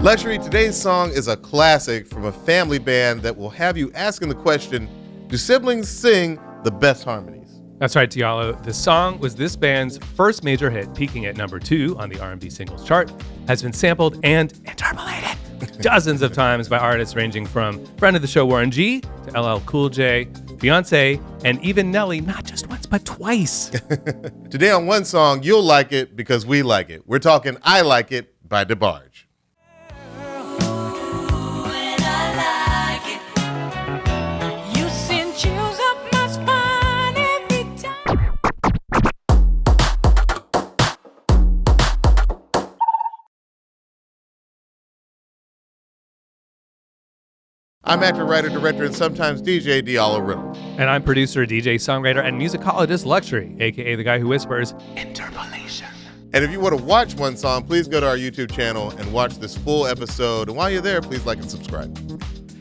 Luxury, today's song is a classic from a family band that will have you asking the question, do siblings sing the best harmonies? That's right, Diallo. The song was this band's first major hit, peaking at number 2 on the R&B singles chart, has been sampled and interpolated dozens of times by artists ranging from friend of the show Warren G to LL Cool J, Beyonce, and even Nelly, not just once, but twice. Today on One Song, you'll like it because we like it. We're talking I Like It by DeBarge. I'm actor, writer, director, and sometimes DJ Diallo Riddle. And I'm producer, DJ, songwriter, and musicologist Luxury, a.k.a. the guy who whispers, Interpolation. And if you want to watch One Song, please go to our YouTube channel and watch this full episode. And while you're there, please like and subscribe.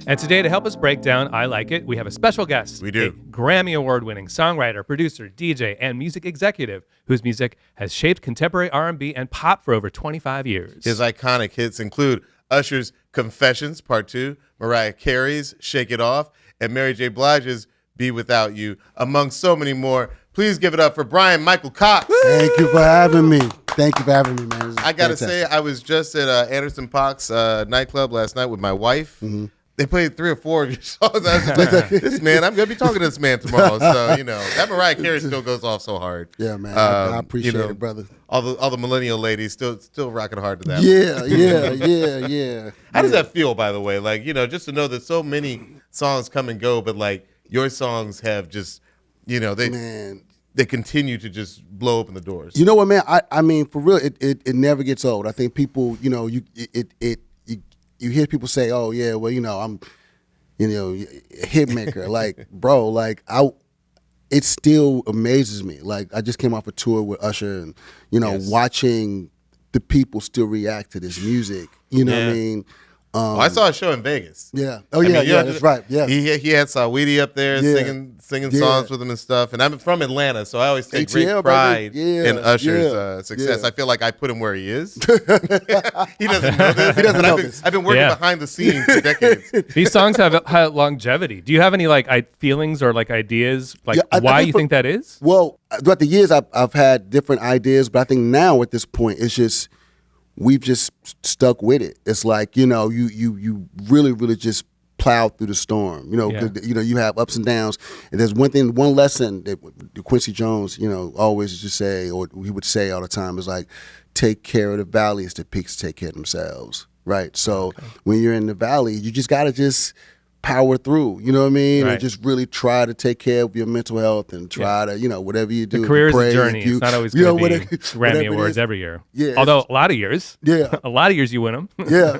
And today, to help us break down I Like It, we have a special guest. We do. A Grammy Award-winning songwriter, producer, DJ, and music executive whose music has shaped contemporary R&B and pop for over 25 years. His iconic hits include Usher's Confessions, Part 2, Mariah Carey's Shake It Off, and Mary J. Blige's Be Without You, among so many more. Please give it up for Bryan-Michael Cox. Thank you for having me. Thank you for having me, man. I got to say, I was just at Anderson Paak's nightclub last night with my wife. Mm-hmm. They played 3 or 4 of your songs. I was like, this man, I'm going to be talking to this man tomorrow. So, that Mariah Carey still goes off so hard. Yeah, man. I appreciate it, brother. All the millennial ladies still rocking hard to that. Yeah. How does that feel, by the way? Like, just to know that so many songs come and go, but like your songs have just, they continue to just blow open the doors. You know what, man? I mean, for real, it never gets old. I think people, you hear people say, "Oh yeah, well, I'm, a hit maker." Like, bro, like it still amazes me. Like, I just came off a tour with Usher, and Yes. watching the people still react to this music. You know what I mean? I saw a show in Vegas. Yeah. Oh yeah, that's right. Yeah. He had Saweetie up there singing songs with him and stuff. And I'm from Atlanta, so I always take ATL, great pride baby. in Usher's success. Yeah. I feel like I put him where he is. He doesn't know this. He doesn't know this. I've been working behind the scenes for decades. These songs have longevity. Do you have any feelings or ideas why you think that is? Well, throughout the years, I've had different ideas, but I think now at this point, it's just we've just stuck with it. It's like you really, really just plowed through the storm. You have ups and downs. And there's one lesson that Quincy Jones, always used to say, or he would say all the time, is like, take care of the valleys, the peaks take care of themselves. Right. So when you're in the valley, you just gotta just power through, you know what I mean? Right. And just really try to take care of your mental health and try to, whatever you do. The career is pray, a journey. It's not always going to be Grammy Awards every year. Yeah. Although a lot of years. Yeah. A lot of years you win them. Yeah.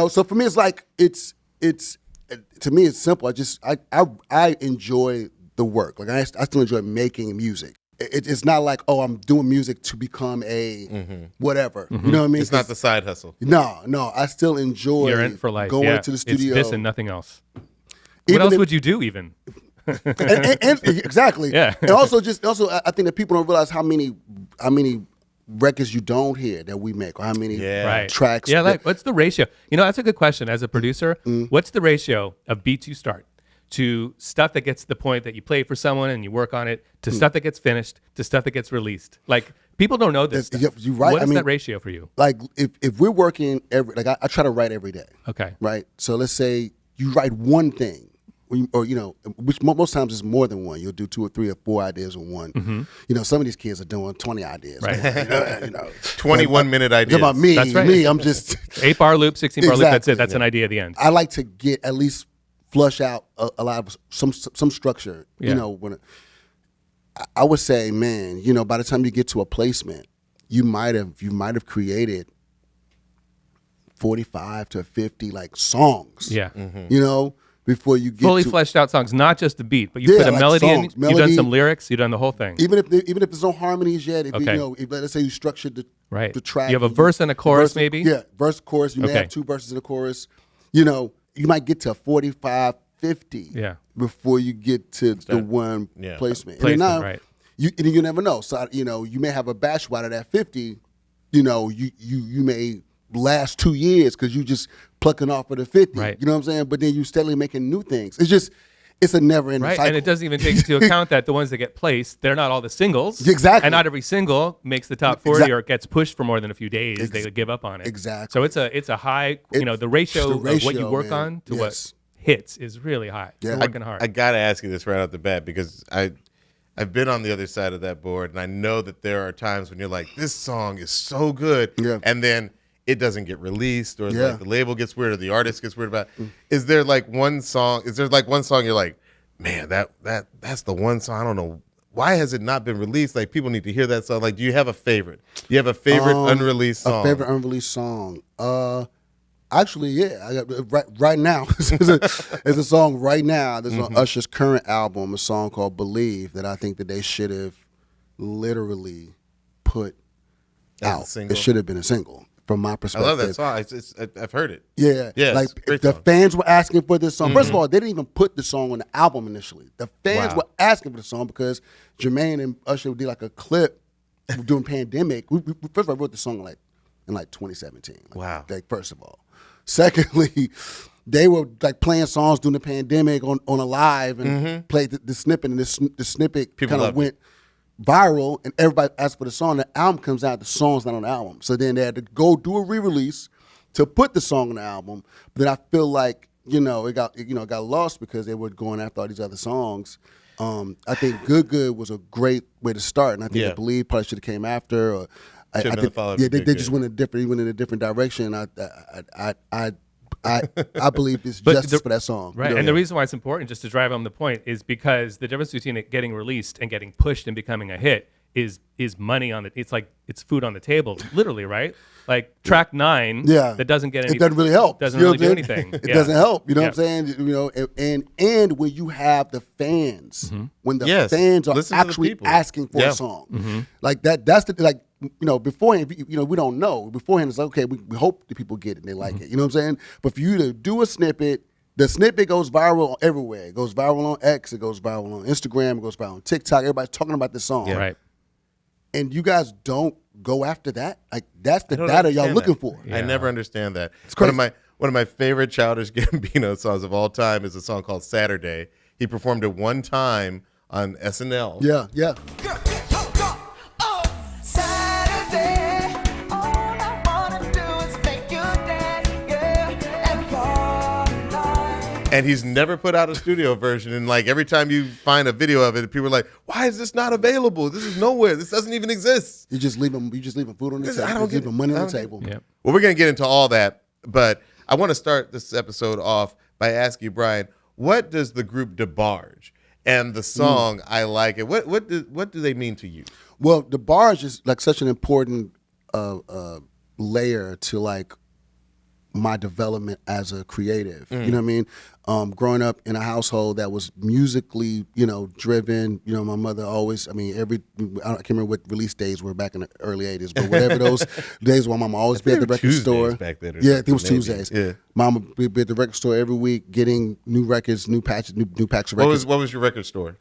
So for me, it's like, to me, it's simple. I enjoy the work. Like I still enjoy making music. It's not like, I'm doing music to become a whatever. Mm-hmm. You know what I mean? It's not the side hustle. No. I still enjoy You're in for life. going into the studio. It's this and nothing else. What else would you do even? and exactly. Yeah. And also, I think that people don't realize how many records you don't hear that we make, or how many tracks. Yeah, what's the ratio? That's a good question. As a producer, what's the ratio of beats you start to stuff that gets to the point that you play for someone and you work on it, to stuff that gets finished, to stuff that gets released? Like, people don't know this stuff. You're right. What is that ratio for you? Like, if we're working I try to write every day. Okay. Right? So let's say you write one thing, which most times is more than one. You'll do 2 or 3 or 4 ideas in one. Mm-hmm. Some of these kids are doing 20 ideas. Right. 21-minute ideas. About me, that's right. I'm just 8-bar loop, 16-bar loop. That's it. That's an idea at the end. I like to get at least flush out a lot of some structure. When I would say, man, by the time you get to a placement, you might have created 45 to 50 songs. Yeah. Mm-hmm. Before you get fully fleshed out songs, not just the beat, but you put a melody in. You've done some lyrics. You've done the whole thing. Even if there's no harmonies yet, if let's say you structured the track, you have a verse and a chorus, maybe. Yeah, verse, chorus. You may have 2 verses in a chorus. You might get to 45, 50 before you get to the one placement. And now, you never know. So you may have a batch out of that 50. You may last 2 years because you just plucking off of the 50. Right. You know what I'm saying? But then you steadily making new things. It's a never-ending cycle. And it doesn't even take into account that the ones that get placed, they're not all the singles. Exactly. And not every single makes the top 40 or gets pushed for more than a few days. They give up on it. Exactly. So it's a high, the ratio of what you work on to what hits is really high. Yeah. You're working hard. I got to ask you this right off the bat because I've been on the other side of that board, and I know that there are times when you're like, this song is so good, and then it doesn't get released, or like the label gets weird, or the artist gets weird about it. Is there like one song you're like, man, that's the one song, I don't know, why has it not been released? Like, people need to hear that song. Like, do you have a favorite? Do you have a favorite unreleased song? A favorite unreleased song? Actually, yeah. I got, right now, there's a song right now. There's on Usher's current album, a song called "Believe" that I think that they should have literally put out. It should have been a single, from my perspective. I love that song. I've heard it. Yeah, like the fans were asking for this song. First of all, they didn't even put the song on the album initially. The fans were asking for the song because Jermaine and Usher did like a clip during pandemic. We first of all wrote the song in 2017. Wow. Like, first of all. Secondly, they were like playing songs during the pandemic on a live and played the snippet, and the snippet kind of went viral, and everybody asked for the song. The album comes out, the song's not on the album. So then they had to go do a re-release to put the song on the album. But then I feel like, it got lost because they were going after all these other songs. I think Good was a great way to start, and I think I Believe probably should have came after. Or I think, they just went in a different direction. I believe it's justice for that song. Right, and the reason why it's important, just to drive home the point, is because the difference between it getting released and getting pushed and becoming a hit is money on it. It's like it's food on the table, literally, right? Like track 9, that doesn't get any. It doesn't really help. Doesn't really do anything. It doesn't help. You know what I'm saying? And when you have the fans, when the fans are actually asking for a song, like that's the like. Beforehand, we don't know. Beforehand, it's like, okay, we hope the people get it and they like it. You know what I'm saying? But for you to do a snippet, the snippet goes viral everywhere. It goes viral on X, it goes viral on Instagram, it goes viral on TikTok. Everybody's talking about this song. Yeah. Right. And you guys don't go after that? Like, that's the data y'all looking for. Yeah. I never understand that. It's crazy. One of my favorite Childish Gambino songs of all time is a song called Saturday. He performed it one time on SNL. Yeah, yeah. And he's never put out a studio version. And like every time you find a video of it, people are like, "Why is this not available? This is nowhere. This doesn't even exist." You just leave them food on the table. I don't give them money on the table. Yeah. Well, we're gonna get into all that, but I want to start this episode off by asking you, Bryan, what does the group DeBarge and the song "I Like It"? What do they mean to you? Well, DeBarge is like such an important layer to like my development as a creative. You know what I mean? Growing up in a household that was musically, driven, my mother always, I can't remember what release days were back in the early 80s, but whatever those days were, Mama always be at the record store. Back then, yeah, I think it was Tuesdays. Yeah. Mama would be at the record store every week getting new records, new patches, new packs of records. What was your record store?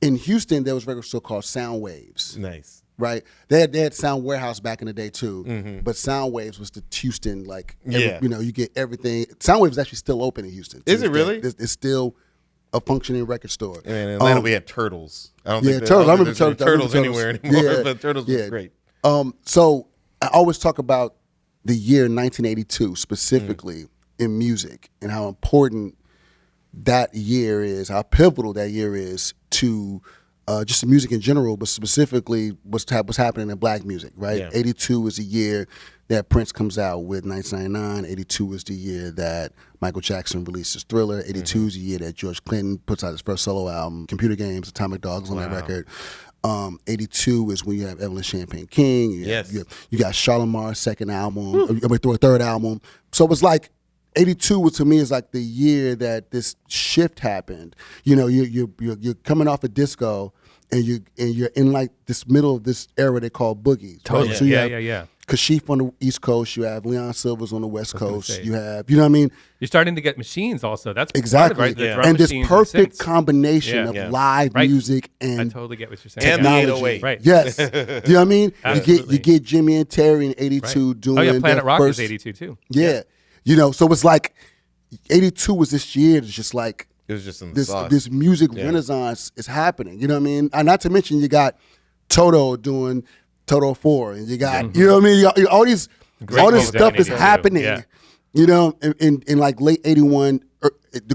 In Houston, there was a record store called Sound Waves. Nice. Right, they had Sound Warehouse back in the day too, but Sound Waves was the Houston you get everything. Sound Waves is actually still open in Houston. Is it really? It's still a functioning record store. And in Atlanta, we had Turtles. I don't think Turtles. I remember Turtles anywhere anymore, but Turtles was great. So I always talk about the year 1982 specifically in music and how important that year is, how pivotal that year is to. Just the music in general, but specifically what's happening in black music, right? Yeah. 82 is the year that Prince comes out with 1999. 82 is the year that Michael Jackson releases Thriller. 82 is the year that George Clinton puts out his first solo album, Computer Games, Atomic Dogs on that record. 82 is when you have Evelyn Champagne King. You got Charlemar's second album, third album. So it was like 82 was to me is like the year that this shift happened. You're coming off of disco, and you're in like this middle of this era they call boogies. Totally. Right? So Kashif on the East Coast, you have Leon Silvers on the West Coast, say. you have, you know what I mean? You're starting to get machines also. That's Exactly. part of it, right? The drum And this machines perfect synths. combination Yeah. of live Right. music I and totally get what you're saying. And the technology. 808. Right. Yes. You know what I mean? Absolutely. You get Jimmy and Terry in 82 Right. doing Oh yeah, Planet their Rock first, is 82 too. Yeah. You know, so it's like 82 was this year. It's just like It was just in the sauce. this music renaissance is happening. You know what I mean? And not to mention you got Toto doing Toto 4, and you got you know what I mean? You got all this Great stuff is too. happening. Yeah. You know, in like late 81,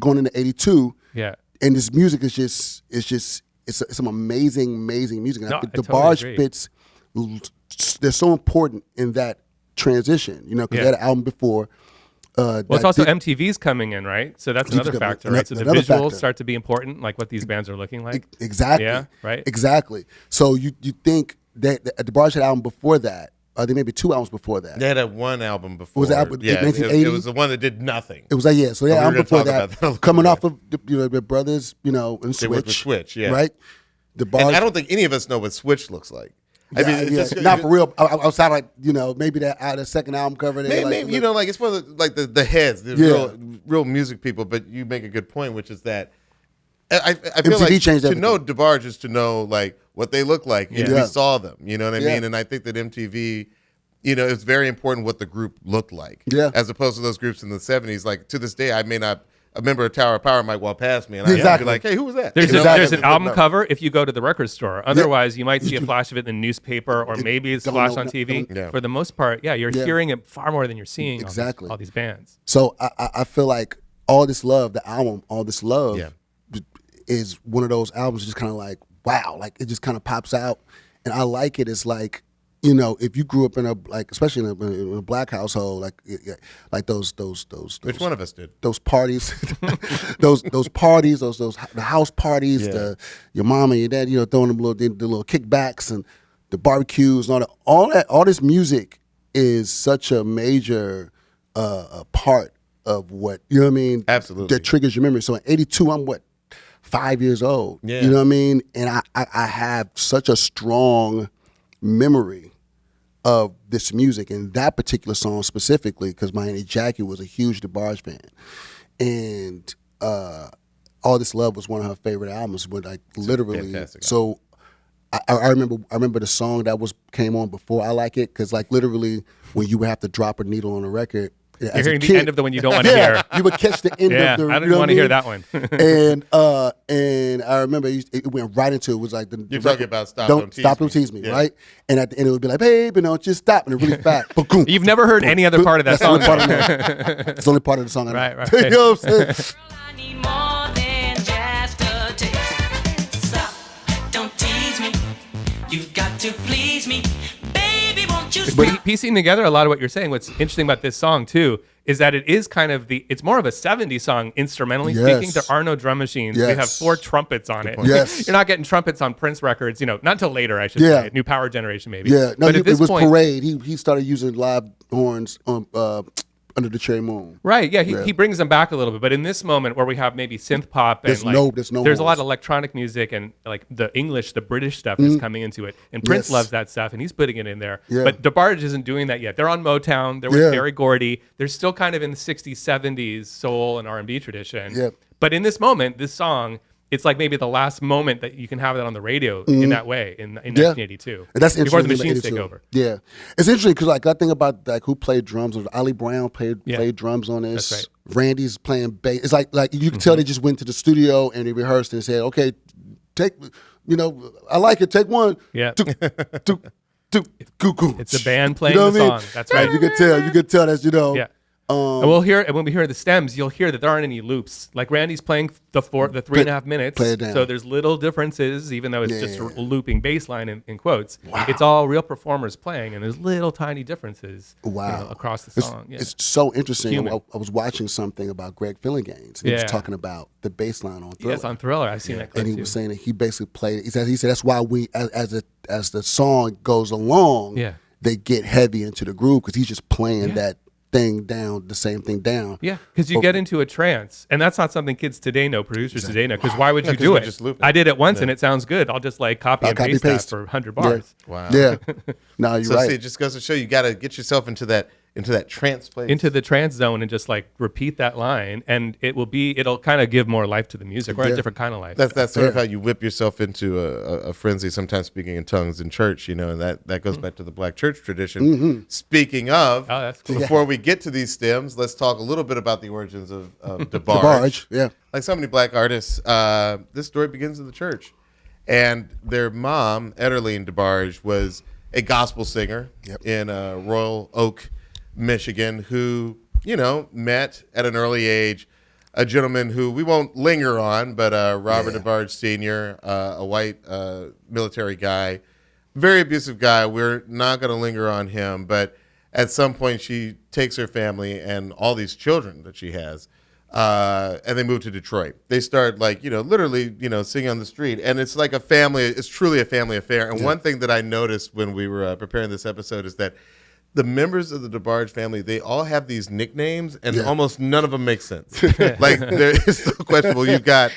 going into 82. Yeah. And this music is just it's some amazing music. And No, I think I totally DeBarge agree. fits. They're so important in that transition. You know, because they had an album before. Well, it's also MTV's coming in, right? So that's another coming- factor, right? So the another visuals factor. start to be important, like what these bands are looking like. Exactly. Yeah, right. Exactly. So you think that DeBarge had an album before that? There may be 2 albums before that. They had that one album before. Was it album- yeah, 1980? it was the one that did nothing. It was like so they had Oh, an we album were before gonna talk about that a that, little coming bit. off of their brothers, and They worked with Switch, Switch, yeah. right. DeBarge. And I don't think any of us know what Switch looks like. I mean, it's just, not for real. Outside, like maybe the second album cover. They Maybe, you know, like it's one of the heads, the real music people. But you make a good point, which is that I feel MTV like changed to everything. know DeBarge is to know like what they look like if Yeah. we saw them. You know what I Yeah. mean? And I think that MTV, you know, it's very important what the group looked like. Yeah. As opposed to those groups in the 70s. Like to this day, I may not. A member of Tower of Power might walk past me, and I'd Exactly. be like, "Hey, who was that?" There's, You know, there's like, an album no. cover if you go to the record store. Otherwise, you might see a flash of it in the newspaper, or maybe it's don't flashed know- on TV. don't- Yeah. For the most part, you're Yeah. hearing it far more than you're seeing Exactly. all these bands. So I feel like All This Love, the album, All This Love, Yeah. is one of those albums just kind of like, wow, like it just kind of pops out. And I like it. It's like, you know, if you grew up in especially in a black household, like those Which one of us did? those parties, those parties, the house parties, Yeah. your mom and your dad, you know, throwing them the little kickbacks and the barbecues and all this music is such a major part of what, you know what I mean? Absolutely. That triggers your memory. So in 82, I'm 5 years old. Yeah. You know what I mean? And I have such a strong memory of this music and that particular song specifically because my Auntie Jackie was a huge DeBarge fan. And All This Love was one of her favorite albums, but like literally. fantastic So I remember the song that came on before I Like It because like literally when you would have to drop a needle on a record. You're hearing the end of the one you don't want to hear. You would catch the end Yeah, of the. I you don't know want what to hear mean? that one. And I remember it went right into it was like the You're the talking about Stop, Don't Tease Stop Me. Don't Tease Me, Yeah. right? And at the end it would be like, baby, no, just stop, and it really fast. Boom. You've never heard any other part of that That's the only song. part I know. It's the only part of the song I know. Right. You know what I'm saying? I need more than just a taste. Stop, don't tease me. You've got to please me. Baby, won't you But stop? piecing together a lot of what you're saying, what's interesting about this song too, is that it is kind of it's more of a 70s song instrumentally Yes. speaking. There are no drum machines. We Yes. have 4 trumpets on it. Yes. You're not getting trumpets on Prince records, you know, not until later, I should Yeah. say. New Power Generation maybe. Yeah, no, but at it this was point, Parade. He started using live horns under the cherry moon. right, yeah, he brings them back a little bit. But in this moment where we have maybe synth pop and There's like, no there's a lot horns. of electronic music and like the English, the British stuff is coming into it. And Prince Yes. loves that stuff and he's putting it in there. Yeah. But DeBarge isn't doing that yet. They're on Motown. They're with Yeah. Barry Gordy. They're still kind of in the 60s, 70s soul and R&B tradition. Yeah. But in this moment, this song, it's like maybe the last moment that you can have that on the radio in that way in 1982. And that's before the interesting. machines take 82. over. Yeah, it's interesting because like I think about like who played drums. Ali Brown played drums on this. That's Randy's playing bass. It's like you can tell they just went to the studio and they rehearsed and said, okay, take, you know, I like it. Take one. Yeah. Cuckoo. It's a band playing You know the what I mean? song. That's right. You could tell that's, you know. Yeah. And when we hear the stems, you'll hear that there aren't any loops. Like Randy's playing the 3.5 minutes. play it down. So there's little differences, even though it's just Yeah. a looping bass line in quotes. It's all real performers playing, and there's little tiny differences Wow. across the song. It's so interesting. Human. I was watching something about Greg Fillinganes. And he was Yeah. talking about the bass line on Thriller. Yes, on Thriller. I've seen that clip And he too. was saying that he basically played. He said that's why we as the song goes along, Yeah. they get heavy into the groove because he's just playing that the same thing down. Yeah, because you get into a trance, and that's not something kids today know, producers today know. Because why would you do we it? just loop it. I did it once, and it sounds good. I'll just like copy and paste that for 100 bars. Wow. Yeah. No, you're So right. see, it just goes to show you got to get yourself into that trance place. Into the trance zone and just like repeat that line, and it'll kind of give more life to the music, or a different kind of life. That's sort of how you whip yourself into a frenzy, sometimes speaking in tongues in church, and that goes back to the black church tradition. Speaking of, that's cool. before we get to these stems, let's talk a little bit about the origins of DeBarge. DeBarge, yeah. Like so many black artists, this story begins in the church. And their mom, Ederline DeBarge, was a gospel singer in Royal Oak, Michigan, who, met at an early age a gentleman who we won't linger on, but Robert DeBarge Sr., a white military guy, very abusive guy. We're not going to linger on him, but at some point she takes her family and all these children that she has, and they move to Detroit. They start literally, singing on the street, and it's like a family. It's truly a family affair. And one thing that I noticed when we were preparing this episode is that the members of the DeBarge family, they all have these nicknames, and almost none of them make sense. It's so questionable. You've got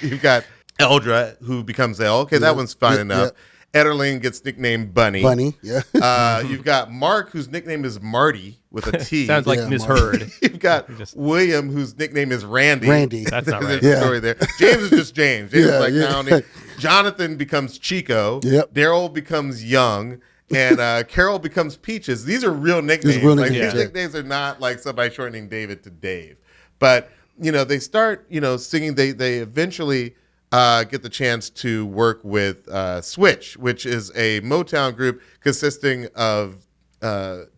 Eldra, who becomes Elle. Okay, that one's fine enough. Ederline gets nicknamed Bunny. You've got Mark, whose nickname is Marty with a T. Sounds like misheard. You've got William, whose nickname is Randy. That's not right. There's a story there. James is just James. James is Downey. Jonathan becomes Chico. Daryl becomes Young. And Carol becomes Peaches. These are real nicknames. These nicknames are not like somebody shortening David to Dave. But, they start, singing. They eventually get the chance to work with Switch, which is a Motown group consisting of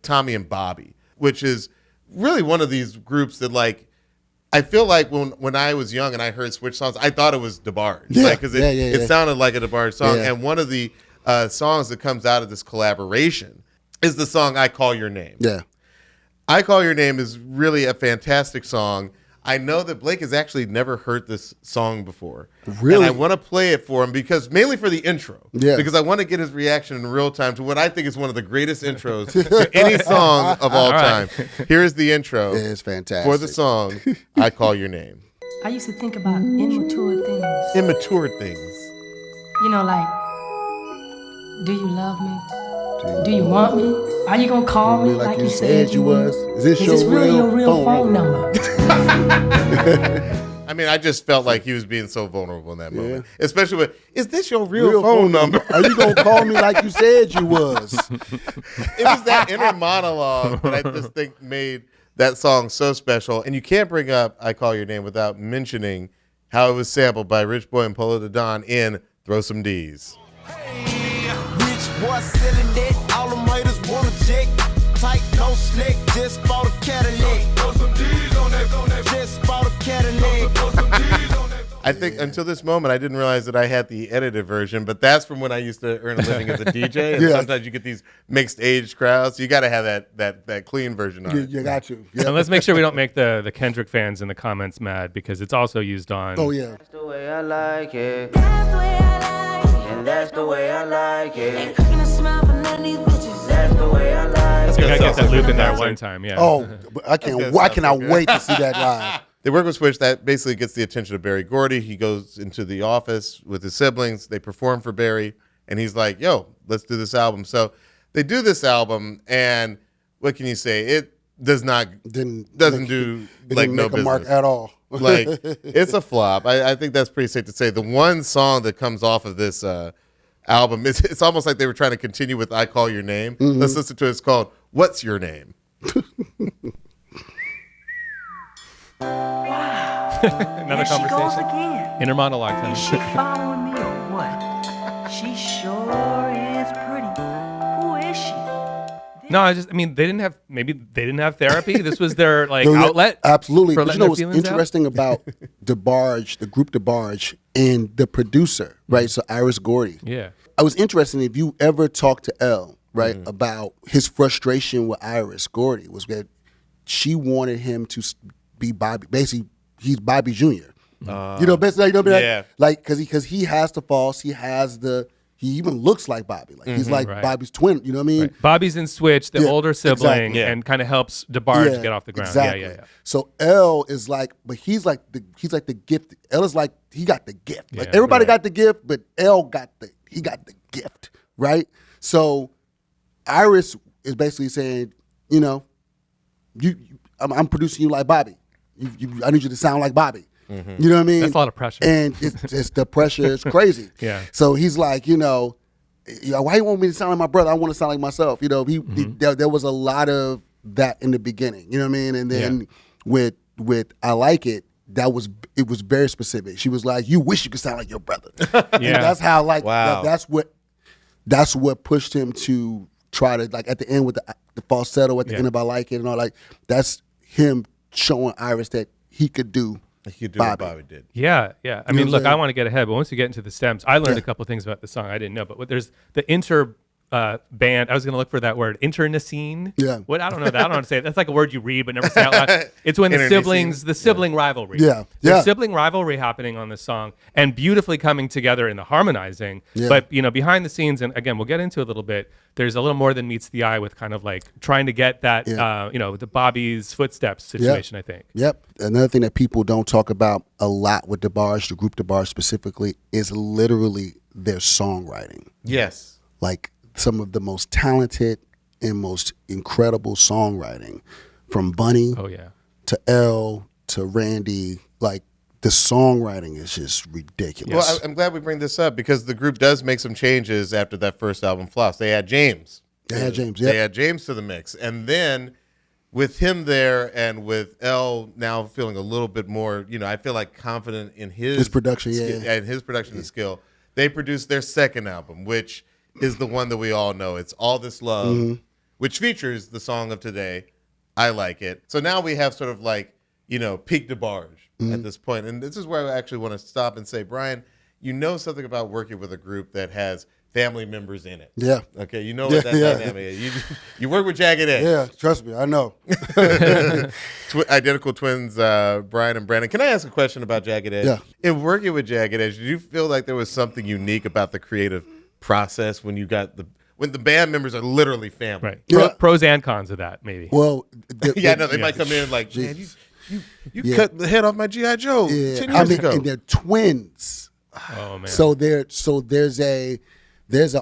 Tommy and Bobby, which is really one of these groups that, I feel like when I was young and I heard Switch songs, I thought it was DeBarge. Because it sounded like a DeBarge song. And one of the songs that comes out of this collaboration is the song I Call Your Name. I Call Your Name is really a fantastic song. I know that Blake has actually never heard this song before. Really? And I want to play it for him mainly for the intro. Because I want to get his reaction in real time to what I think is one of the greatest intros to any song of all time. Here is the intro. It's fantastic. For the song I Call Your Name. I used to think about immature things. Immature things. Do you love me? Do you want me? Are you gonna call me like you said you was? Is this really your real phone number? I mean, I just felt like he was being so vulnerable in that moment. Especially with, is this your real phone number? Are you going to call me like you said you was? It was that inner monologue that I just think made that song so special. And you can't bring up I Call Your Name without mentioning how it was sampled by Rich Boy and Polow the Don in Throw Some D's. Boy selling it, all them haters wanna check. Tight, no slick, just bought a Cadillac. Throw some D's on that, just bought a Cadillac. I think until this moment, I didn't realize that I had the edited version, but that's from when I used to earn a living as a DJ. And sometimes you get these mixed age crowds. So you got to have that clean version on it. You got to. And let's make sure we don't make the Kendrick fans in the comments mad, because it's also used on. Oh, yeah. That's the way I like it. That's the way I like it. And that's the way I like it. Ain't cooking a smile for none of these bitches. That's the way I like I it. gotta get that loop in there one time, yeah. Oh, but I cannot wait to see that live. They work with Switch. That basically gets the attention of Barry Gordy. He goes into the office with his siblings. They perform for Barry, and he's like, yo, let's do this album. So they do this album, and what can you say? It doesn't do like no make a mark business at all. Like, it's a flop. I think that's pretty safe to say. The one song that comes off of this album, it's almost like they were trying to continue with I Call Your Name. Mm-hmm. Let's listen to it. It's called What's Your Name? Another There she goes conversation. again. Inner monologue time. Is she following me or what? She sure is pretty. Who is she? No, I mean, they didn't have therapy. This was their outlet. Absolutely. for But letting you know their what's feelings out? interesting about DeBarge, the group DeBarge, and the producer, right? So Iris Gordy. Yeah. I was interested if you ever talked to Elle, right, about his frustration with Iris Gordy was that she wanted him to be Bobby. Basically, he's Bobby Jr. Basically, yeah. like because he has the false, he has the he even looks like Bobby. Like he's like Right. Bobby's twin. You know what I mean? Right. Bobby's in Switch, the Yeah, older sibling, exactly. and kind of helps DeBarge get off the ground. Exactly. Yeah. So L is like, but he's like the gift. L is like he got the gift. Like Yeah, everybody right. got the gift, but L got the gift, right? So Iris is basically saying, you know, I'm producing you like Bobby. I need you to sound like Bobby. You know what I mean? That's a lot of pressure. And it's the pressure is crazy. Yeah. So he's like, you know, why you want me to sound like my brother? I want to sound like myself. You know, there was a lot of that in the beginning. You know what I mean? And then with I Like It, it was very specific. She was like, you wish you could sound like your brother. And that's how Wow. that's what pushed him to try to, like, at the end with the falsetto at the end of I Like It and all, like, that's him showing Iris that he could do what Bobby did. Yeah. I know mean, what I'm look, I saying? want to get ahead, but once you get into the stems, I learned a couple things about the song I didn't know. But there's the band. I was going to look for that word, internecine. Yeah. What I don't know. I don't know how to say it. That's like a word you read but never say out loud. It's when the sibling rivalry. Yeah. There's sibling rivalry happening on this song and beautifully coming together in the harmonizing. Yeah. But behind the scenes, and again, we'll get into it a little bit. There's a little more than meets the eye with kind of like trying to get that, the Bobby's footsteps situation. I think. Yep. Another thing that people don't talk about a lot with DeBarge, the group DeBarge specifically, is literally their songwriting. Yes. Like some of the most talented and most incredible songwriting, from Bunny Oh yeah. to L to Randy. Like the songwriting is just ridiculous. Well, I'm glad we bring this up because the group does make some changes after that first album flops. They had James. They had James, They yeah. had James to the mix. And then with him there and with L now feeling a little bit more, I feel like confident in his production, and his production and skill, they produced their second album, which is the one that we all know. It's All This Love, which features the song of today, I Like It. So now we have sort of like, peak DeBarge at this point. And this is where I actually want to stop and say, Brian, you know something about working with a group that has family members in it. Yeah. Okay, you know what that dynamic is. You work with Jagged Edge. Yeah, trust me, I know. Identical twins, Brian and Brandon. Can I ask a question about Jagged Edge? Yeah. In working with Jagged Edge, did you feel like there was something unique about the creative process when the band members are literally family? Right. Yeah. Pros and cons of that, maybe. Well, They might come in like, man, you cut the head off my G.I. Joe 10 years ago. and they're twins. Oh man. So there's a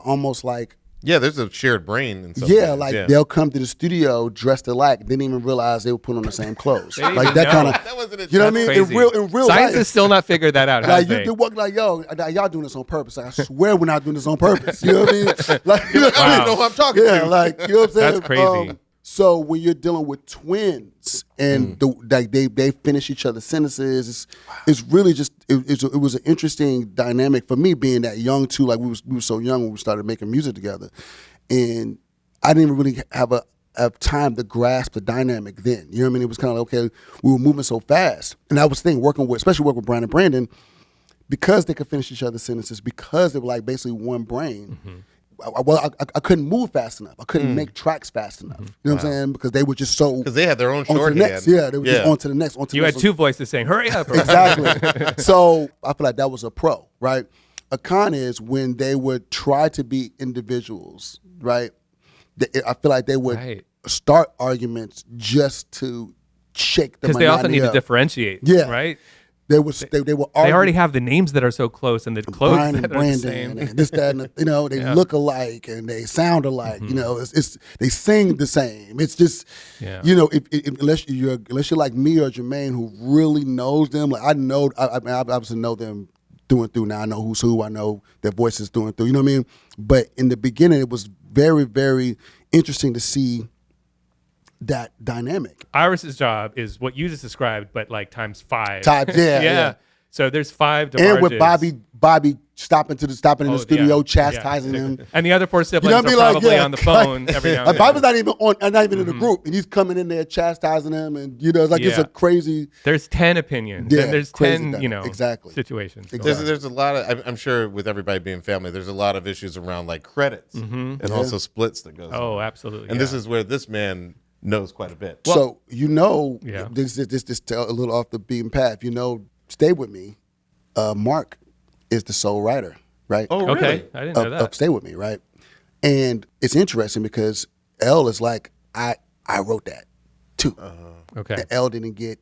almost like There's a shared brain. In some ways. they'll come to the studio dressed alike, didn't even realize they were putting on the same clothes. didn't Like even that know. kind of, That wasn't a you know what I mean? Crazy. In real Science life, has still not figured that out. like have you walk like, yo, y'all doing this on purpose. Like, I swear we're not doing this on purpose. You know what I mean? Like, I don't even know who I'm talking yeah, to. like, you know what I'm saying? That's crazy. So when you're dealing with twins and they finish each other's sentences, it's really just it was an interesting dynamic for me being that young too. Like we were so young when we started making music together, and I didn't really have time to grasp the dynamic then. You know what I mean? It was kind of like, okay, we were moving so fast, and I was thinking especially working with Brian and Brandon, because they could finish each other's sentences, because they were like basically one brain. I couldn't move fast enough. I couldn't make tracks fast enough. You know what I'm saying? Because they were just so. Because they had their own On to the shorthand. next. Yeah, they were just on to the next. On to You the had next. two voices saying, "Hurry up!" Exactly. So I feel like that was a pro, right? A con is when they would try to be individuals, right? I feel like they would Right. start arguments just to shake the Because they also need to up. differentiate. Yeah. Right. They were arguing. They already have the names that are so close and the clothes Brian and that are the Brandon same. and this, that, and they look alike and they sound alike. It's they sing the same. It's just, Yeah. unless you're like me or Jermaine who really knows them. Like I obviously know them through and through. Now I know who's who. I know their voices through and through. You know what I mean? But in the beginning, it was very, very interesting to see that dynamic. Iris's job is what you just described, but like times 5. Yeah. So there's 5 DeBarges. And with Bobby stopping in the studio, yeah. chastising him. And the other 4 siblings You know what I mean? are Like, probably yeah, on the phone every now and then. Bobby's not even in the group, and he's coming in there chastising him, and it's like it's Yeah. a crazy. There's 10 opinions. Yeah, and there's crazy 10, dynamic. Exactly. situations. going Exactly. on. There's a lot of, I'm sure with everybody being family, there's a lot of issues around like credits and also splits that goes on. Oh, absolutely. And this is where this man knows quite a bit. So Yeah. this a little off the beaten path. Stay with me. Mark is the sole writer right? Oh, really? Okay, I didn't know that. Of Stay With Me, right? And it's interesting because L is like, I wrote that too. Okay. And L didn't get,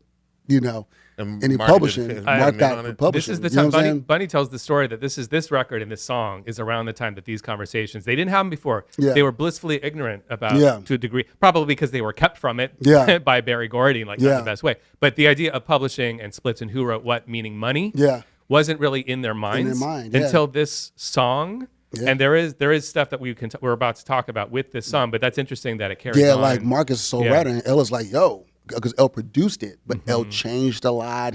you know, And any Mark publishing. didn't- Mark on got it. publishing. This is the You know time what I'm saying? Bunny tells the story that this record and this song is around the time that these conversations, they didn't have them before. Yeah. They were blissfully ignorant about Yeah. to a degree, probably because they were kept from it Yeah. by Barry Gordy, like not Yeah. the best way. But the idea of publishing and splits and who wrote what, meaning money, Yeah. wasn't really in their minds mind, yeah. until this song. Yeah. And there is stuff that we're about to talk about with this song, but that's interesting that it carries Yeah, on. like Mark is a sole Yeah. writer, and L is like, yo, because L produced it, but L changed a lot.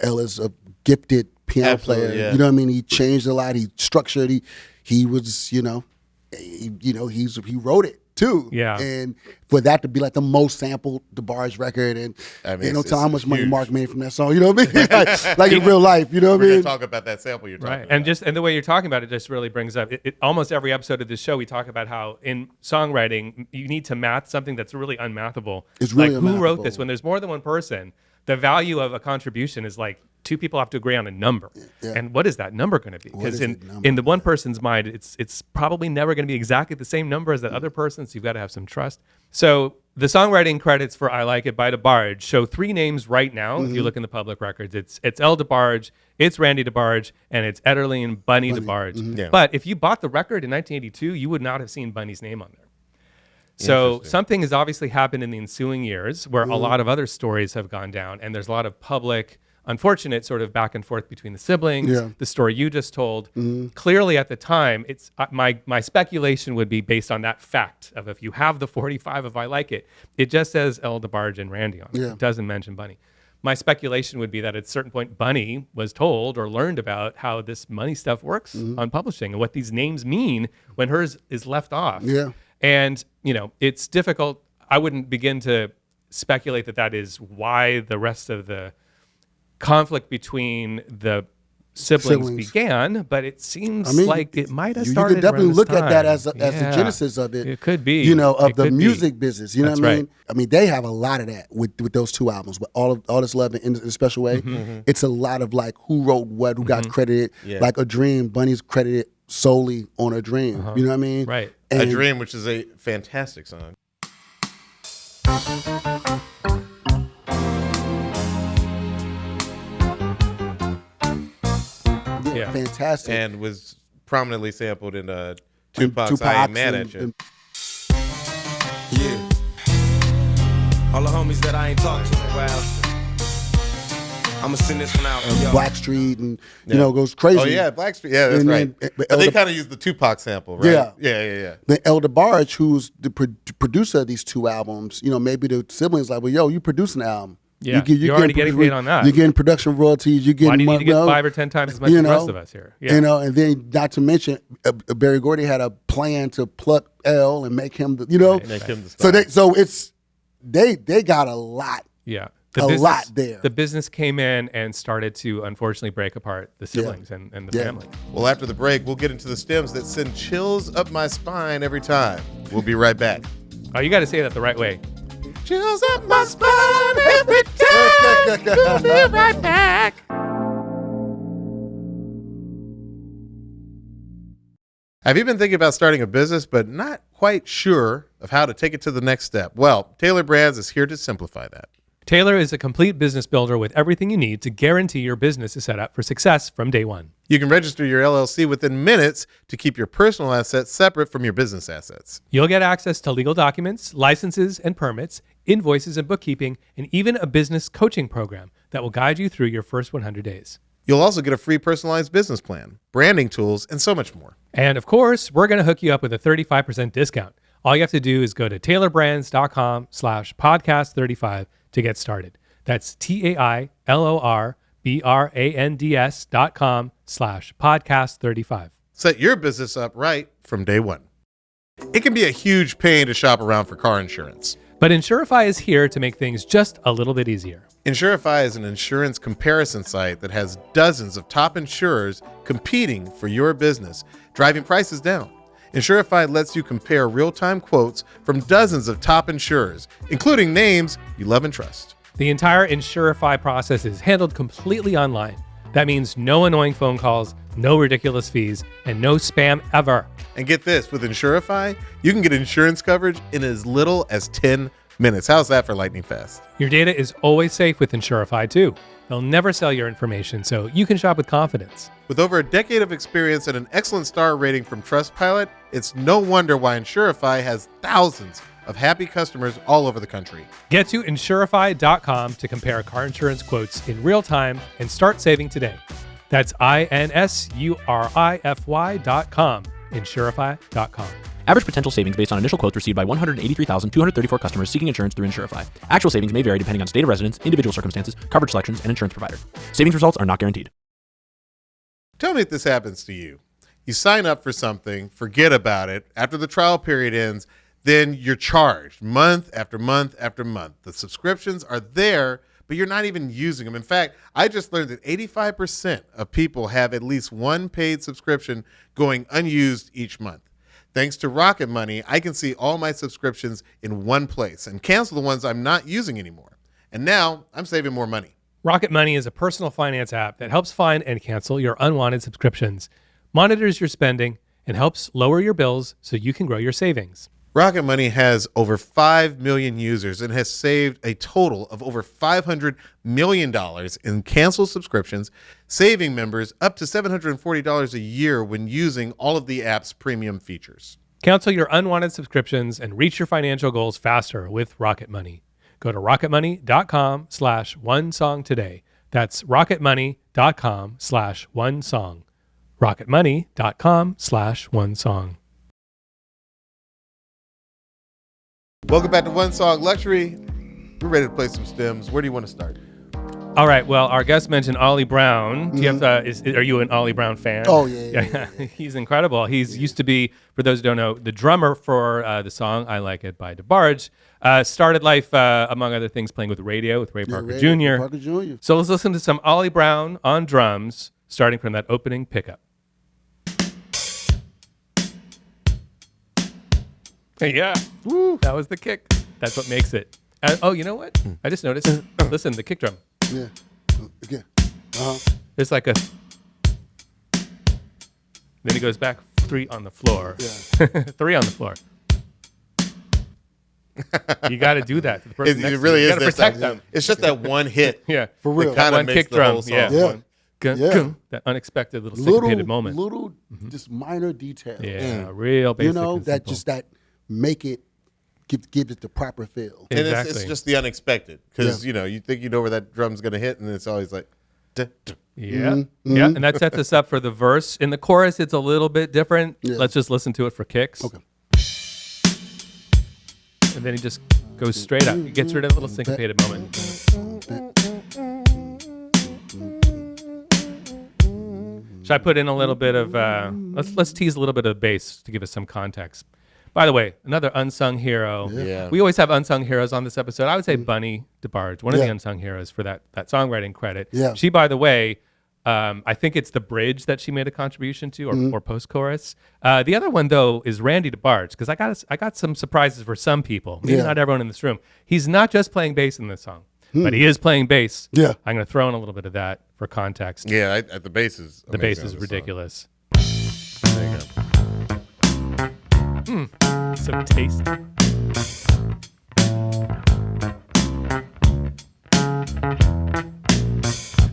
L is a gifted piano Absolutely, player. yeah. You know what I mean? He changed a lot. He structured. He was, he wrote it too. Yeah. And for that to be like the most sampled DeBarge's record, and I mean, no it's telling how much money huge. Mark made from that song. You know what I mean? like in real life. You know what I We're going mean? to talk about that sample you're talking Right, about. and the way you're talking about it just really brings up almost every episode of this show. We talk about how in songwriting you need to math something that's really unmathable. It's really like who wrote unmathable. this? When there's more than one person, the value of a contribution is like two people have to agree on a number. Yeah. And what is that number going to be? Because is in that number? in the one person's mind, it's probably never going to be exactly the same number as that other person. So you've got to have some trust. So the songwriting credits for "I Like It" by DeBarge show three names right now. If you look in the public records, it's L. DeBarge, it's Randy DeBarge, and it's Ederle and Bunny DeBarge. Yeah. But if you bought the record in 1982, you would not have seen Bunny's name on there. So Interesting. something has obviously happened in the ensuing years where a lot of other stories have gone down, and there's a lot of public, unfortunate sort of back and forth between the siblings. Yeah. The story you just told. Clearly, at the time, it's my speculation would be based on that fact of if you have the 45 of "I Like It," it just says L. DeBarge and Randy on it. Yeah. It doesn't mention Bunny. My speculation would be that at a certain point, Bunny was told or learned about how this money stuff works on publishing and what these names mean when hers is left off. Yeah. And, it's difficult. I wouldn't begin to speculate that is why the rest of the conflict between the siblings began, but it seems like it might have started. You could definitely around look this at that time. as the Yeah. genesis of it. It could be. You know, of It the could be. music business. You know That's what I mean? right. I mean, they have a lot of that with those two albums. With all this love in a special way, it's a lot of like who wrote what, who got credited. Yeah. Like A Dream, Bunny's credited solely on A Dream. You know what I mean? Right. A And- Dream, which is a fantastic song. Yeah. Fantastic. And was prominently sampled in Tupac's I Ain't Mad At You. Yeah. All the homies that I ain't talked to in a while. I'ma send this one out for y'all. Blackstreet and you know goes crazy. Oh, yeah, Blackstreet. Yeah, that's And right. then- But they kind of used the Tupac sample, right? Yeah. Yeah. Then El DeBarge, who's the producer of these two albums, maybe the siblings like, well, yo, you producing the album. Yeah, you're already getting paid on that. You're getting production royalties. You're getting Why do you need to get money, 5 or 10 times as much as the rest of us here? Yeah. And then not to mention, Barry Gordy had a plan to pluck L and make him, Make him the so they got a lot. Yeah. Lot there. The business came in and started to unfortunately break apart the siblings and the Yeah. family. Well, after the break, we'll get into the stems that send chills up my spine every time. We'll be right back. Oh, you got to say that the right way. Chills up my spine every time. We'll be right back. Have you been thinking about starting a business but not quite sure of how to take it to the next step? Well, Taylor Brands is here to simplify that. Taylor is a complete business builder with everything you need to guarantee your business is set up for success from day one. You can register your LLC within minutes to keep your personal assets separate from your business assets. You'll get access to legal documents, licenses and permits, invoices and bookkeeping, and even a business coaching program that will guide you through your first 100 days. You'll also get a free personalized business plan, branding tools, and so much more. And of course, we're going to hook you up with a 35% discount. All you have to do is go to taylorbrands.com/podcast35 to get started. That's TAILORBRANDS.com/podcast35. Set your business up right from day one. It can be a huge pain to shop around for car insurance. But Insurify is here to make things just a little bit easier. Insurify is an insurance comparison site that has dozens of top insurers competing for your business, driving prices down. Insurify lets you compare real-time quotes from dozens of top insurers, including names you love and trust. The entire Insurify process is handled completely online. That means no annoying phone calls, no ridiculous fees, and no spam ever. And get this, with Insurify, you can get insurance coverage in as little as 10 minutes. How's that for lightning fast? Your data is always safe with Insurify too. They'll never sell your information, so you can shop with confidence. With over a decade of experience and an excellent star rating from Trustpilot, it's no wonder why Insurify has thousands of happy customers all over the country. Get to Insurify.com to compare car insurance quotes in real time and start saving today. That's INSURIFY.com. Insurify.com. Average potential savings based on initial quotes received by 183,234 customers seeking insurance through Insurify. Actual savings may vary depending on state of residence, individual circumstances, coverage selections, and insurance provider. Savings results are not guaranteed. Tell me if this happens to you. You sign up for something, forget about it. After the trial period ends, then you're charged month after month after month. The subscriptions are there, but you're not even using them. In fact, I just learned that 85% of people have at least one paid subscription going unused each month. Thanks to Rocket Money, I can see all my subscriptions in one place and cancel the ones I'm not using anymore. And now I'm saving more money. Rocket Money is a personal finance app that helps find and cancel your unwanted subscriptions, monitors your spending, and helps lower your bills so you can grow your savings. Rocket Money has over 5 million users and has saved a total of over $500 million in canceled subscriptions, saving members up to $740 a year when using all of the app's premium features. Cancel your unwanted subscriptions and reach your financial goals faster with Rocket Money. Go to rocketmoney.com/onesong today. That's rocketmoney.com/onesong. rocketmoney.com/onesong. Welcome back to One Song Luxury. We're ready to play some stems. Where do you want to start? All right. Well, our guest mentioned Ollie Brown. Do you have, are you an Ollie Brown fan? Oh, yeah. He's incredible. He's used to be, for those who don't know, the drummer for the song I Like It by DeBarge. Started life, among other things, playing with radio with Ray Parker Jr. Parker Jr. So let's listen to some Ollie Brown on drums, starting from that opening pickup. Yeah. Woo. That was the kick. That's what makes it. Oh, you know what? I just noticed. Listen, the kick drum. Yeah. Again. There's like a... Then he goes back 3 on the floor. Yeah. 3 on the floor. You got to do that to the person next It really to you. is. You got to protect them. It's just that one hit. Yeah. For real. That kind of One makes kick the drum. whole song. Yeah. Yeah. One. Gun, Yeah. gun. That unexpected little syncopated moment. Little, just minor details. Yeah. Real basic. You know, and that simple. just that make it, give it the proper feel. And Exactly. it's just the unexpected. Because, you know, you think you know where that drum's going to hit, and it's always like... duh, duh. Yeah. Yeah. And that sets us up for the verse. In the chorus, it's a little bit different. Yeah. Let's just listen to it for kicks. Okay. And then he just goes straight up. He gets rid of the little syncopated moment. Should I put in a little bit of let's tease a little bit of bass to give us some context. By the way, another unsung hero. Yeah. We always have unsung heroes on this episode. I would say Bunny DeBarge, one of the Yeah. unsung heroes for that songwriting credit. Yeah. She, by the way, I think it's the bridge that she made a contribution to, or post-chorus. The other one, though, is Randy DeBarge, because I got some surprises for some people. Maybe Yeah. not everyone in this room. He's not just playing bass in this song, but he is playing bass. Yeah. I'm going to throw in a little bit of that for context. Yeah, the bass is The bass amazing is on this ridiculous. song. There you go. So tasty.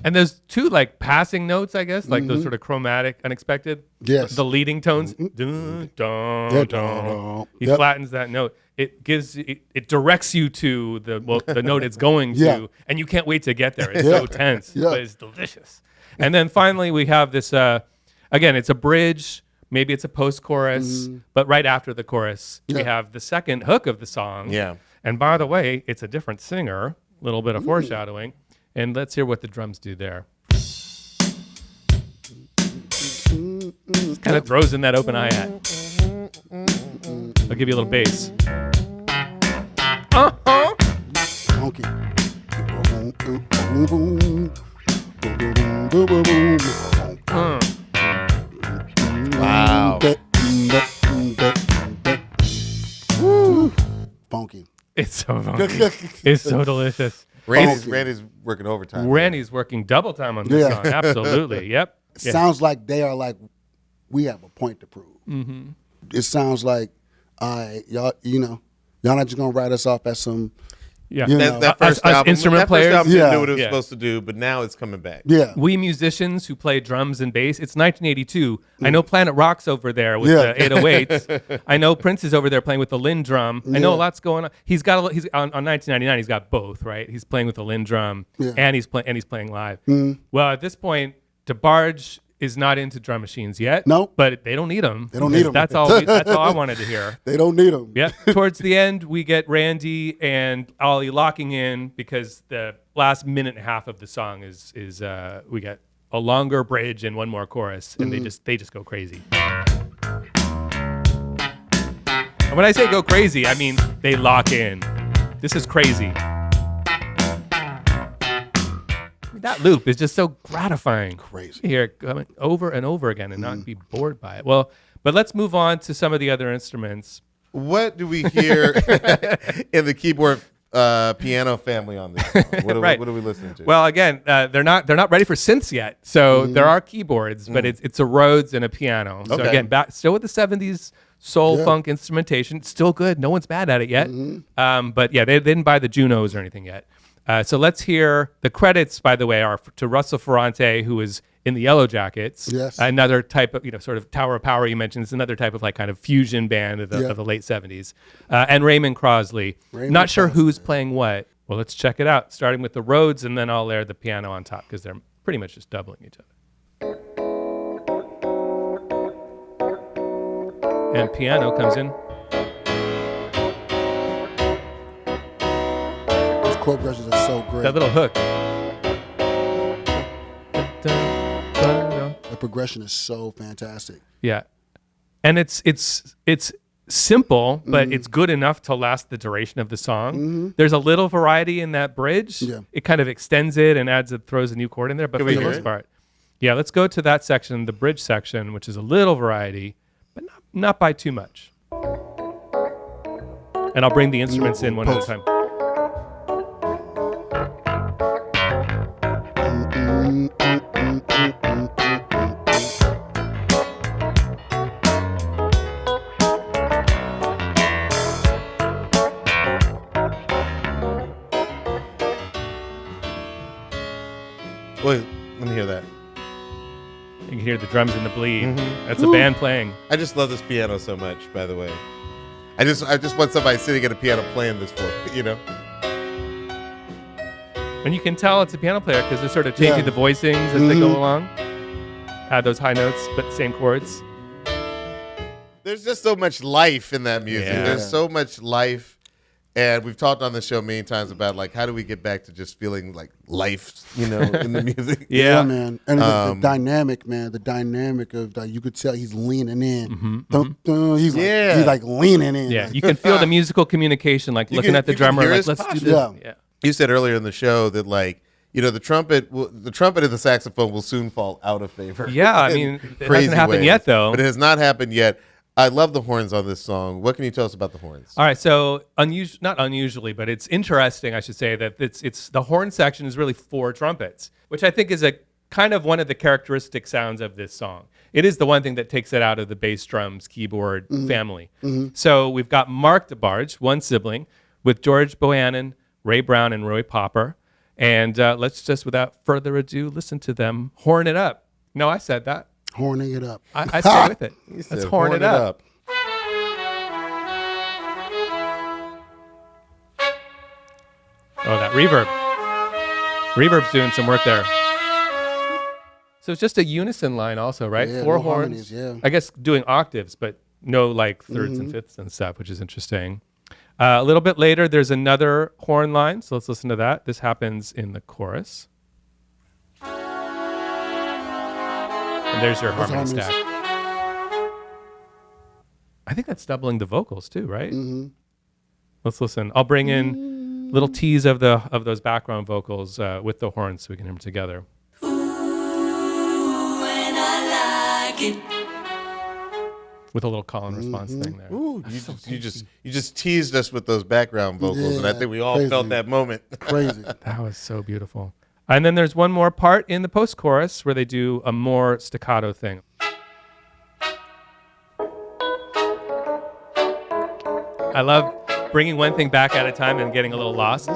And there's 2 like passing notes, I guess, like those sort of chromatic, unexpected. Yes. The leading tones. Dun, dun, Yeah, dun. dun. He Yep. flattens that note. It gives it directs you to the note it's going to, Yeah. and you can't wait to get there. It's Yeah. so tense, Yeah. but it's delicious. And then finally we have this. Again, it's a bridge. Maybe it's a post-chorus, but right after the chorus, we Yeah. have the second hook of the song. Yeah. And by the way, it's a different singer. A little bit of foreshadowing. And let's hear what the drums do there. Kind of throws in that open hi-hat. I'll give you a little bass. Uh-huh. Funky. Boom, boom, boom, boom. Boom, boom, boom, boom, boom. Wow. Woo. Funky. It's so funky. It's so delicious. Randy's working overtime. Randy's working double time on this Yeah. song. Absolutely. Yep. sounds like they are like, we have a point to prove. Mm-hmm. It sounds like, y'all not just gonna write us off as some. Yeah, You That, know. that first Us album, instrument that players? first album didn't Yeah. do what it was Yeah. supposed to do, but now it's coming back. Yeah. we musicians who play drums and bass, it's 1982. I know Planet Rock's over there with Yeah. the 808s. I know Prince is over there playing with the Linn drum. I know a Yeah. lot's going on. He's got he's on 1999. He's got both, right? He's playing with the Linn drum Yeah. and he's playing live. Well, at this point, DeBarge is not into drum machines yet. Nope. But they don't need them. They don't need 'em. That's all. That's all I wanted to hear. They don't need them. Yeah. Towards the end, we get Randy and Ollie locking in because the last minute and a half of the song is we get a longer bridge and one more chorus, and they just go crazy. And when I say go crazy, I mean they lock in. This is crazy. That loop is just so gratifying. Crazy. You hear it coming over and over again and not be bored by it. Well, but let's move on to some of the other instruments. What do we hear in the keyboard piano family on this song? What Right. are we listening to? Well, again, they're not ready for synths yet. So there are keyboards, but it's a Rhodes and a piano. So Okay. again, back still with the 70s soul funk instrumentation. Still good. No one's mad at it yet. But yeah, they didn't buy the Junos or anything yet. So let's hear the credits, by the way, are to Russell Ferrante, who is in the Yellow Jackets. Yes. Another type of, sort of Tower of Power you mentioned. It's another type of like kind of fusion band of the late 70s. And Raymond Crosley. Not sure who's playing what. Well, let's check it out, starting with the Rhodes, and then I'll layer the piano on top because they're pretty much just doubling each other. And piano comes in. Those chord progressions are so great. That little hook. The progression is so fantastic. Yeah. And it's simple, but it's good enough to last the duration of the song. There's a little variety in that bridge. Yeah. It kind of extends it and throws a new chord in there, but Can for we the hear most it? part. Yeah, let's go to that section, the bridge section, which is a little variety, but not by too much. And I'll bring the instruments in one at a time. Wait, let me hear that. You can hear the drums in the bleed. That's a band playing. I just love this piano so much, by the way. I just want somebody sitting at a piano playing this for me, you know? And you can tell it's a piano player because they're sort of changing Yeah. the voicings as they go along. Add those high notes, but same chords. There's just so much life in that music. Yeah. There's so much life. And we've talked on the show many times about, like, how do we get back to just feeling like life, in the music? Yeah, man. And the dynamic, man. The dynamic of you could tell he's leaning in. Dun, dun, he's like leaning in. Yeah, Like, you can feel the musical communication, like looking can- at the you can drummer, hear like, his let's do posture. this. Yeah. Yeah. You said earlier in the show that, like, the trumpet and the saxophone will soon fall out of favor. Yeah, I in mean, it crazy hasn't happened ways. yet, though. But it has not happened yet. I love the horns on this song. What can you tell us about the horns? All right, so not unusually, but it's interesting, I should say, that it's the horn section is really 4 trumpets, which I think is a kind of one of the characteristic sounds of this song. It is the one thing that takes it out of the bass drums keyboard family. So we've got Mark DeBarge, one sibling, with George Bohannon, Ray Brown, and Roy Popper. And let's just, without further ado, listen to them horn it up. No, I said that. horning it up. I stay with it. He Let's said, horn it up. Oh, that reverb. Reverb's doing some work there. So it's just a unison line also, right? Yeah, 4 no horns. harmonies, yeah. I guess doing octaves, but no like thirds and fifths and stuff, which is interesting. A little bit later, there's another horn line. So let's listen to that. This happens in the chorus. And there's your harmony harmonies. stack. I think that's doubling the vocals too, right? Let's listen. I'll bring in little tease of those background vocals with the horns so we can hear them together. Ooh, and I like it. With a little call and response thing there. Ooh, you just teased us with those background vocals, and I Yeah, think we all crazy. felt that moment. Crazy. That was so beautiful. And then there's one more part in the post-chorus where they do a more staccato thing. I love bringing one thing back at a time and getting a little lost.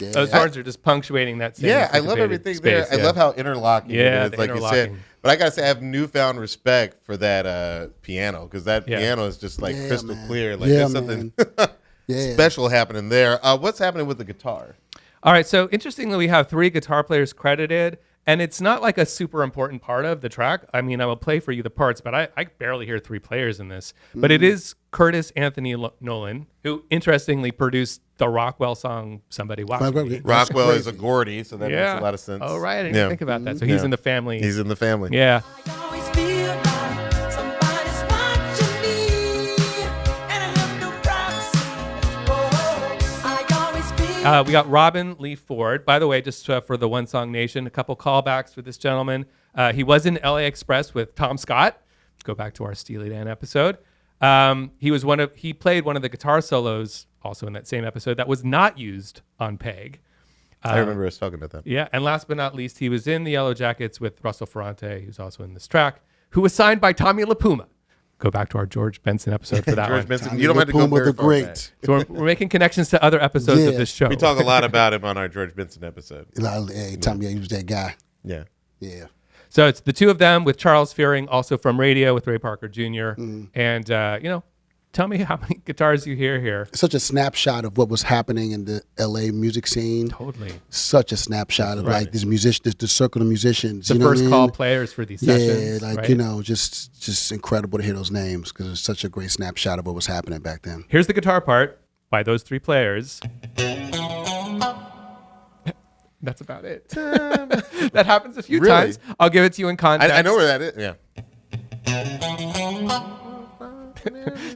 Yeah. Those words are just punctuating that same Yeah, I love everything space, there. I love how interlocking it is, the like you said. interlocking. But I gotta say, I have newfound respect for that piano, because that piano is just like crystal clear. Like there's something special happening there. What's happening with the guitar? All right, so interestingly, we have 3 guitar players credited, and it's not like a super important part of the track. I mean, I will play for you the parts, but I barely hear 3 players in this. But it is Curtis Anthony Nolan, who interestingly produced the Rockwell song "Somebody Watch Me." Rockwell is a Gordy, so that makes a lot of sense. Oh, right, I didn't think about that. So he's in the family. He's in the family. Yeah. I always feel like somebody's watching me, and I have no privacy. Oh, I always feel We got Robin Lee Ford. By the way, just for the One Song Nation, a couple callbacks for this gentleman. He was in LA Express with Tom Scott. Go back to our Steely Dan episode. He played one of the guitar solos also in that same episode that was not used on Peg. I remember us talking about that. Yeah, and last but not least, he was in the Yellow Jackets with Russell Ferrante, who's also in this track, who was signed by Tommy LaPuma. Go back to our George Benson episode for that George one. Benson, you don't have to go Puma very the far Great. back. So we're making connections to other episodes of this show. We talk a lot about him on our George Benson episode. Hey, Tommy, he was that guy. Yeah. Yeah. So it's the 2 of them with Charles Fearing, also from Radio with Ray Parker Jr. And, tell me how many guitars you hear here. Such a snapshot of what was happening in the LA music scene. Totally. Such a snapshot of like these musicians, the circle of musicians. The you know first what I call mean? players for these Yeah, sessions. like, right? just incredible to hear those names because it's such a great snapshot of what was happening back then. Here's the guitar part by those 3 players. That's about it. That happens a few Really? times. I'll give it to you in context. I know where that is. Yeah.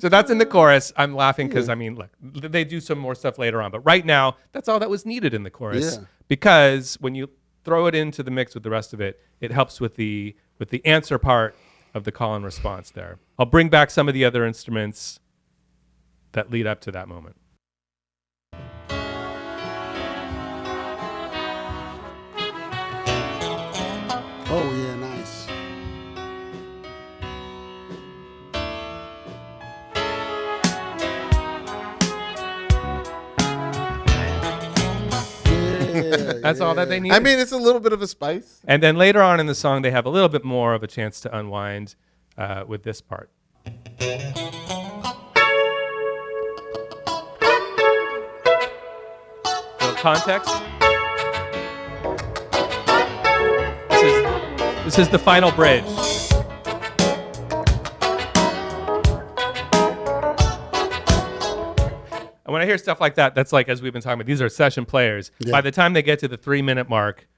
So that's in the chorus. I'm laughing because, I mean, look, they do some more stuff later on. But right now, that's all that was needed in the chorus. Yeah. Because when you throw it into the mix with the rest of it, it helps with the answer part of the call and response there. I'll bring back some of the other instruments that lead up to that moment. Oh, yeah, nice. That's all that they need. I mean, it's a little bit of a spice. And then later on in the song, they have a little bit more of a chance to unwind with this part. Little context. This is the final bridge. And when I hear stuff like that, that's like, as we've been talking about, these are session players. Yeah. By the time they get to the 3-minute mark,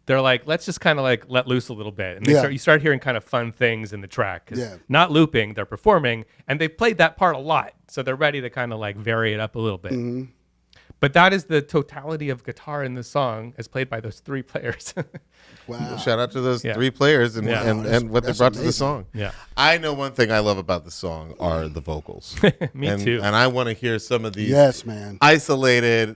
they're like, let's just kind of like let loose a little bit. And you start hearing kind of fun things in the track. 'Cause not looping, they're performing. And they've played that part a lot. So they're ready to kind of like vary it up a little bit. Mm-hmm. But that is the totality of guitar in the song as played by those 3 players. Wow. Shout out to those 3 players and what they brought to the song. Yeah. I know one thing I love about the song are the vocals. Me too. And I want to hear some of these Yes, man. isolated,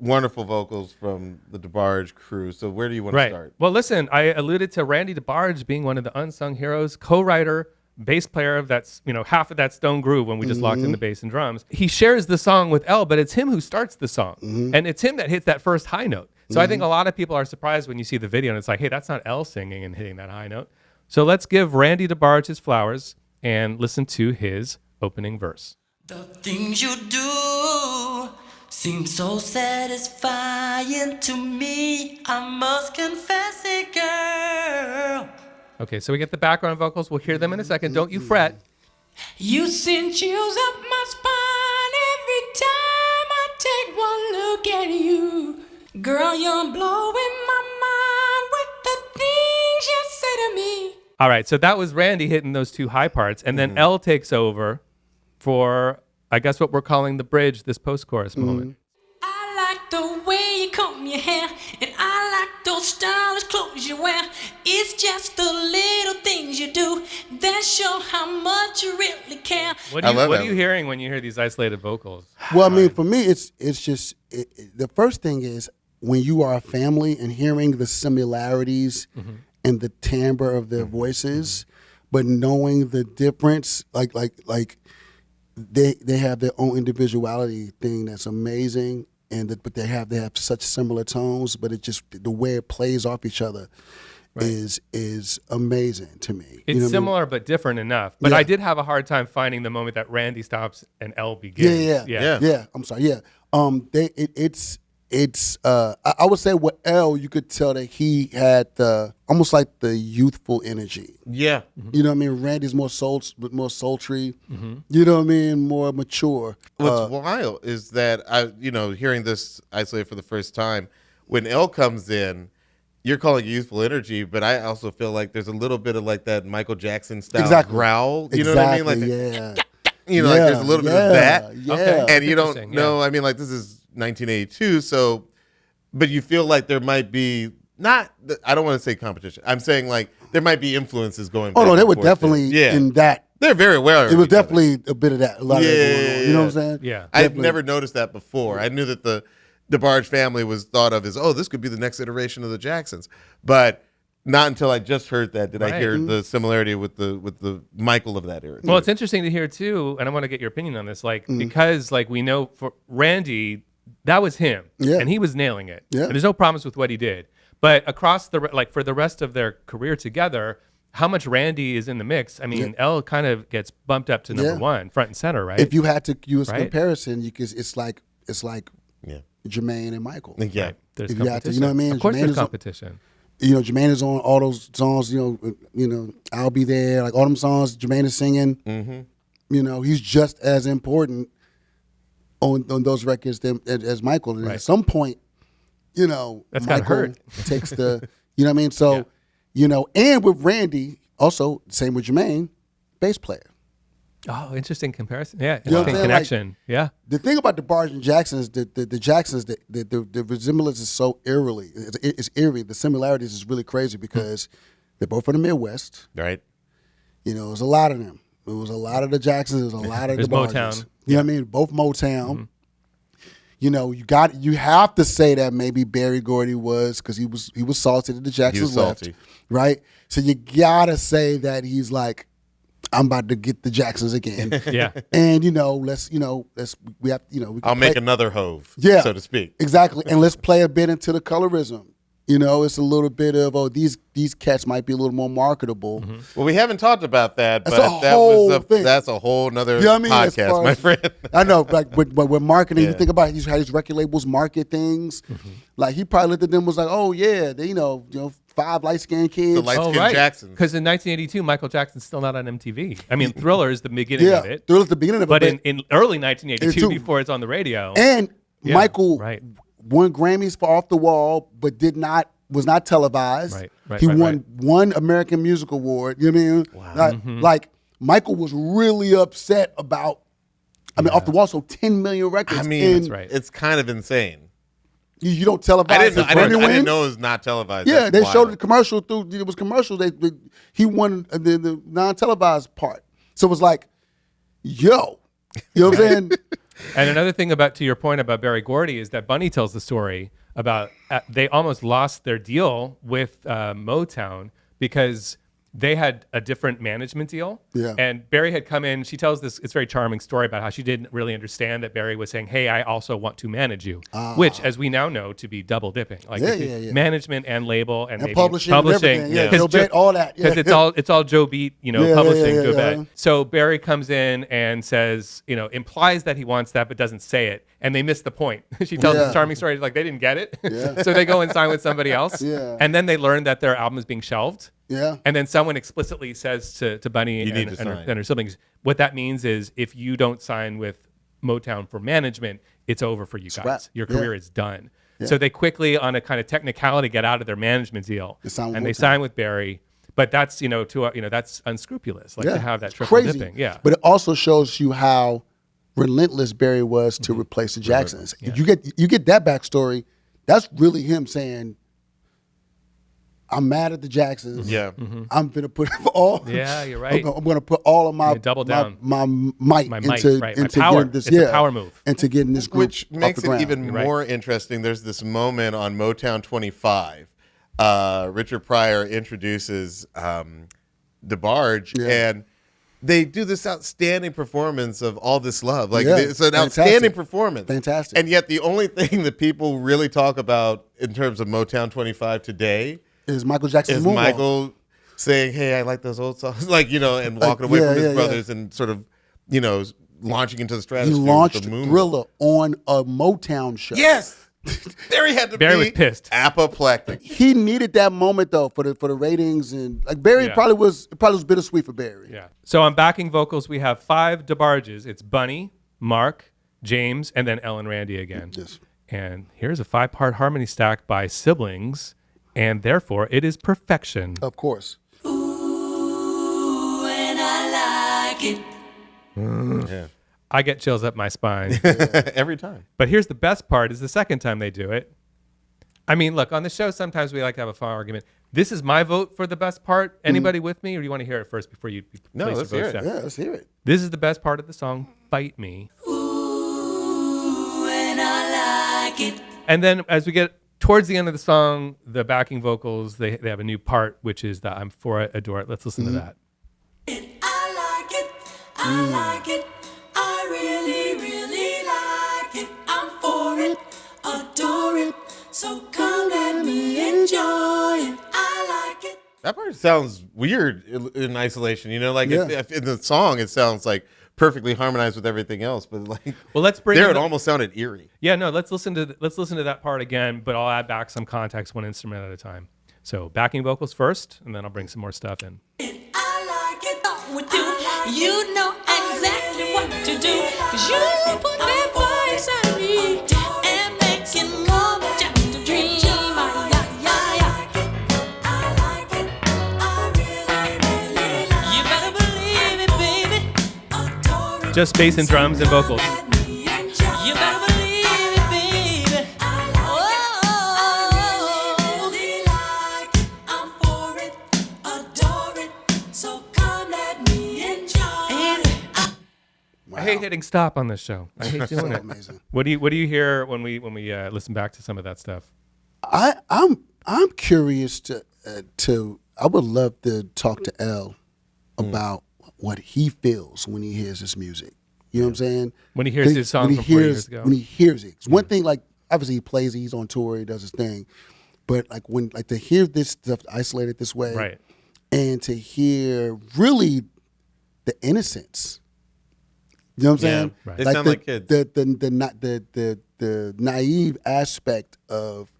wonderful vocals from the DeBarge crew. So where do you want to start? Well, listen, I alluded to Randy DeBarge being one of the unsung heroes, co-writer, bass player of that's, half of that Stone Groove when we just locked in the bass and drums. He shares the song with L, but it's him who starts the song. And it's him that hits that first high note. So I think a lot of people are surprised when you see the video and it's like, hey, that's not L singing and hitting that high note. So let's give Randy DeBarge his flowers and listen to his opening verse. The things you do seem so satisfying to me. I must confess it, girl. Okay, so we get the background vocals. We'll hear them in a second. Don't you fret. You send chills up my spine every time I take one look at you. Girl, you're blowing my mind with the things you say to me. All right, so that was Randy hitting those 2 high parts. And then L takes over for, I guess, what we're calling the bridge, this post-chorus moment. I like the way you comb your hair, and I like those stylish clothes you wear. It's just the little things you do that show how much you really care. What I love are that. you hearing when you hear these isolated vocals? Well, I mean, for me, it's just the first thing is when you are a family and hearing the similarities and the timbre of their voices, but knowing the difference, like they have their own individuality thing that's amazing, but they have such similar tones, but it just the way it plays off each other is amazing to me. It's You know what I mean? similar but different enough. But Yeah. I did have a hard time finding the moment that Randy stops and L begins. Yeah. I'm sorry. Yeah. I would say with L, you could tell that he had almost like the youthful energy. Yeah. You know what I mean? Randy's more sultry. You know what I mean? More mature. What's wild is that hearing this isolated for the first time, when L comes in, you're calling it youthful energy, but I also feel like there's a little bit of like that Michael Jackson style growl. You know what I mean? Like, yeah. like there's a little bit of that. Yeah. Okay. And you don't Interesting, know. I mean, like this is 1982, so, but you feel like there might be I don't want to say competition. I'm saying like there might be influences going. Oh back no, they and were forth definitely there. in that. They're very aware. It was definitely a bit of that. A lot of that going on. You know what I'm saying? Yeah. I've Definitely. never noticed that before. I knew that the DeBarge family was thought of as, this could be the next iteration of the Jacksons, but not until I just heard that did I hear the similarity with the Michael of that era. Well, it's interesting to hear too, and I want to get your opinion on this, like because like we know for Randy, that was him, and he was nailing it. Yeah. And there's no problems with what he did, but across for the rest of their career together, how much Randy is in the mix? I mean, L kind of gets bumped up to number one, front and center, right? If you had to use a Right. comparison, it's like Yeah. Jermaine and Michael. Yeah. Right. There's If you had to, competition. you know what I mean? Of course, Jermaine there's is on- competition. Jermaine is on all those songs. I'll Be There. Like all them songs, Jermaine is singing. Mm-hmm. He's just as important on those records as Michael. And Right. at some point, That's gotta Michael hurt. takes the. You know what I mean? So, and with Randy, also same with Jermaine, bass player. Oh, interesting comparison. Yeah, You know what interesting I'm saying? connection. Yeah. The thing about DeBarge and Jackson is that the Jacksons, the resemblance is so eerily. It's eerie. The similarities is really crazy because they're both from the Midwest. Right. It was a lot of them. It was a lot of the Jacksons. It was a lot of There's the Barges. Motown. You know what I mean? Both Motown. You have to say that maybe Barry Gordy was because he was salty that the Jacksons left, salty. right? So you gotta say that he's like, I'm about to get the Jacksons again. Yeah. And I'll make another Hove, Yeah. so to speak. Exactly. And let's play a bit into the colorism. It's a little bit of, these cats might be a little more marketable. Well, we haven't talked about that, That's but a whole thing. that's a whole nother You know what I mean? As podcast, far my as- friend. I know, like with marketing, you Yeah. think about how these record labels market things. Like he probably looked at them and was like, oh yeah, they, 5 light-skinned kids. The light- Oh, Light-skinned right. Jacksons. Because in 1982, Michael Jackson's still not on MTV. I mean, Thriller is the beginning of it. They're at the beginning of But it. in early 1982, too. before it's on the radio. And Yeah, Michael right. won Grammys for Off the Wall, but was not televised. Right, he right, won one American Music Award. You know what I mean? Wow. Like Michael was really upset about. Off the Wall sold 10 million records. I mean, and That's right. it's kind of insane. You don't televise. I didn't know. his I Grammy didn't wins? know it was not televised. Yeah, That's they wild. showed the commercial through. It was commercial. He won the non-televised part. So it was like, yo, you know what I'm saying? And another thing to your point about Berry Gordy is that Bunny tells the story about they almost lost their deal with Motown because they had a different management deal. Yeah. And Barry had come in. She tells this, it's a very charming story about how she didn't really understand that Barry was saying, hey, I also want to manage you, which, as we now know, to be double dipping. Like Yeah. management and label and maybe publishing and everything. Yeah, Joe Bet, all that. Yeah. Because it's all Joe Beat, Yeah, publishing yeah, Joe yeah. Bet. So Barry comes in and says, implies that he wants that, but doesn't say it. And they miss the point. She tells this charming story, like they didn't get it. Yeah. So they go and sign with somebody else. Yeah. And then they learn that their album is being shelved. Yeah. And then someone explicitly says to Bunny You need and to her, sign. and her siblings, what that means is if you don't sign with Motown for management, it's over for you guys. wrap. Your Yeah. career is done. So they quickly, on a kind of technicality, get out of their management deal. They sign with and they Motown. sign with Barry. But that's, that's unscrupulous, like to have that triple crazy. dipping. Yeah. But it also shows you how relentless Barry was to replace the Jacksons. You get that backstory. That's really him saying, I'm mad at the Jacksons. Yeah. I'm gonna put all. Yeah, you're right. I'm gonna put all of my double down. my might My into might, right. into My power. getting this. It's a power move. Into getting this group Which off makes the it ground. even Right. more interesting. There's this moment on Motown 25. Richard Pryor introduces DeBarge, and they do this outstanding performance of All This Love. Like, Yeah, it's an fantastic. outstanding performance. Fantastic. And yet the only thing that people really talk about in terms of Motown 25 today Is Michael Jackson's is moonwalk. Michael saying, "Hey, I like those old songs," like, and walking away yeah, from his yeah, brothers and sort of, launching into the He stratosphere. launched with the moon. Thriller on a Motown show. Yes. Barry had to Barry be was pissed. apoplectic. He needed that moment though for the ratings, and like Barry Yeah. probably was bittersweet for Barry. Yeah. So on backing vocals, we have 5 DeBarges. It's Bunny, Mark, James, and then Ellen Randy again. Yes. And here's a 5-part harmony stack by siblings, and therefore it is perfection. Of course. Ooh, and I like it. Yeah. I get chills up my spine. Every time. But here's the best part is the second time they do it. I mean, look, on the show, sometimes we like to have a fun argument. This is my vote for the best part. Anybody with me? Or do you want to hear it first before you No, place let's your hear votes it. down? Yeah, let's hear it. This is the best part of the song, Fight Me. Ooh, and I like it. And then as we get towards the end of the song, the backing vocals, they have a new part, which is the I'm For It, Adore It. Let's listen to that. I like it. I like it. I really, really like it. I'm for it. Adore it. So come let me enjoy it. I like it. That part sounds weird in isolation. Like Yeah. if in the song it sounds like perfectly harmonized with everything else, but like Well, let's bring there in it the- almost sounded eerie. Yeah, no, let's listen to that part again, but I'll add back some context one instrument at a time. So backing vocals first, and then I'll bring some more stuff in. I like it. With you, you know exactly what to do. 'Cause you put that fire inside me and make it more than just a dream. You better believe it, baby. Just bass and drums and vocals. You better believe it, baby. Oh, I'm for it, adore it. So come let me enjoy it. I hate hitting stop on this show. I hate doing it. Amazing. What do you hear when we listen back to some of that stuff? I'm curious to I would love to talk to L about what he feels when he hears this music. You know what I'm saying? When he hears his song from 4 years ago. When he hears it. 'Cause one thing, like, obviously he plays it, he's on tour, he does his thing. But like to hear this stuff isolated this way, Right. and to hear really the innocence. You know what I'm saying? right. They sound like kids. The naive aspect of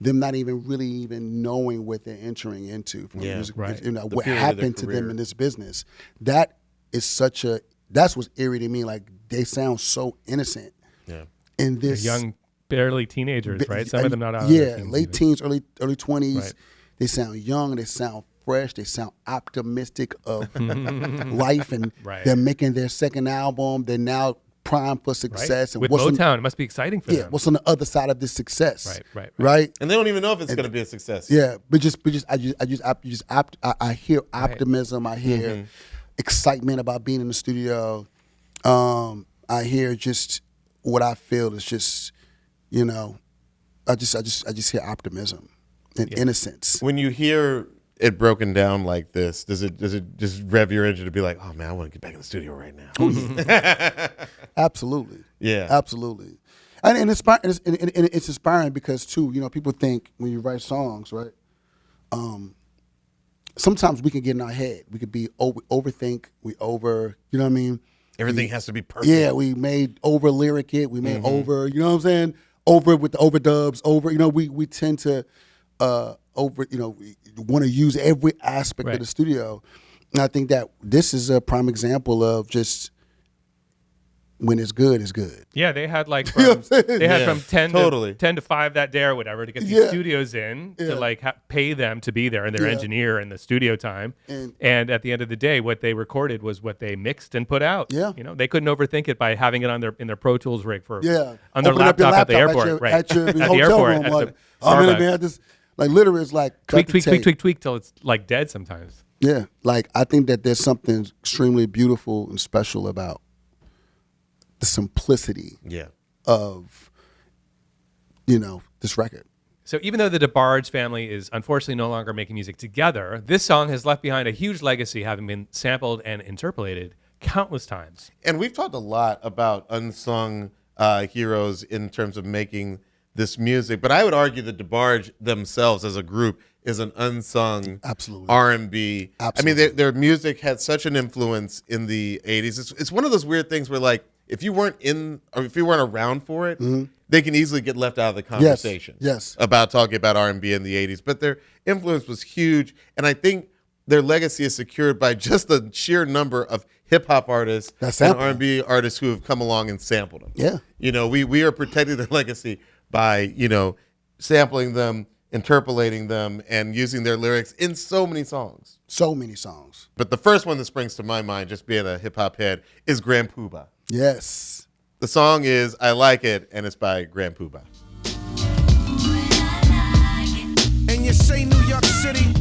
them not even really even knowing what they're entering into from Yeah, music, right. The what period of happened their to them career. in this business. That's what's eerie to me. Like, they sound so innocent Yeah. in this Young, barely teenagers, right? Some of them not out. of Yeah, their teens late even. teens, early 20s. Right. They sound young. They sound fresh. They sound optimistic of life, and Right. they're making their second album. They're now primed for Right? success. And With what's Motown, it must be exciting for them. what's on the other side of this success? Right. And they don't even know if it's going to be a success. Yeah, I hear optimism. I hear excitement about being in the studio. I hear just what I feel is just, I just hear optimism and innocence. When you hear it broken down like this, does it just rev your engine to be like, oh man, I want to get back in the studio right now? Absolutely. Yeah. Absolutely. And it's inspiring because too, people think when you write songs, right? Sometimes we can get in our head. We could be overthink. You know what I mean? Everything has to be perfect. Yeah, we made over lyric it. We made over. You know what I'm saying? Over with the overdubs. Over. We tend to over. We want to use every aspect Right. of the studio, and I think that this is a prime example of just when it's good, it's good. Yeah, they had like You know from, what I'm saying? they had Yeah, from 10 totally. to 10 to 5 that day or whatever to get these Yeah. studios in Yeah. to like pay them to be there and their Yeah. engineer and the studio time. And- And at the end of the day, what they recorded was what they mixed and put out. Yeah. They couldn't overthink it by having it on in their Pro Tools rig for Yeah, on their Open up your laptop at the airport, your, right? at your At the hotel airport room. at Like, the I'm gonna Starbucks. be at this. Like literally, it's like tweak till it's like dead sometimes. Yeah, like I think that there's something extremely beautiful and special about the simplicity of, this record. So even though the DeBarge family is unfortunately no longer making music together, this song has left behind a huge legacy, having been sampled and interpolated countless times. And we've talked a lot about unsung heroes in terms of making this music, but I would argue that DeBarge themselves as a group is an unsung R&B. Absolutely. I mean, their music had such an influence in the 80s. It's one of those weird things where, like, if you weren't in or if you weren't around for it, they can easily get left out of the conversation about talking about R&B in the 80s. But their influence was huge, and I think their legacy is secured by just the sheer number of hip-hop artists and R&B artists who have come along and sampled them. Yeah. We are protecting their legacy by, sampling them, interpolating them, and using their lyrics in so many songs. So many songs. But the first one that springs to my mind, just being a hip-hop head, is Grand Puba. Yes. The song is I Like It, and it's by Grand Puba. And you say New York City.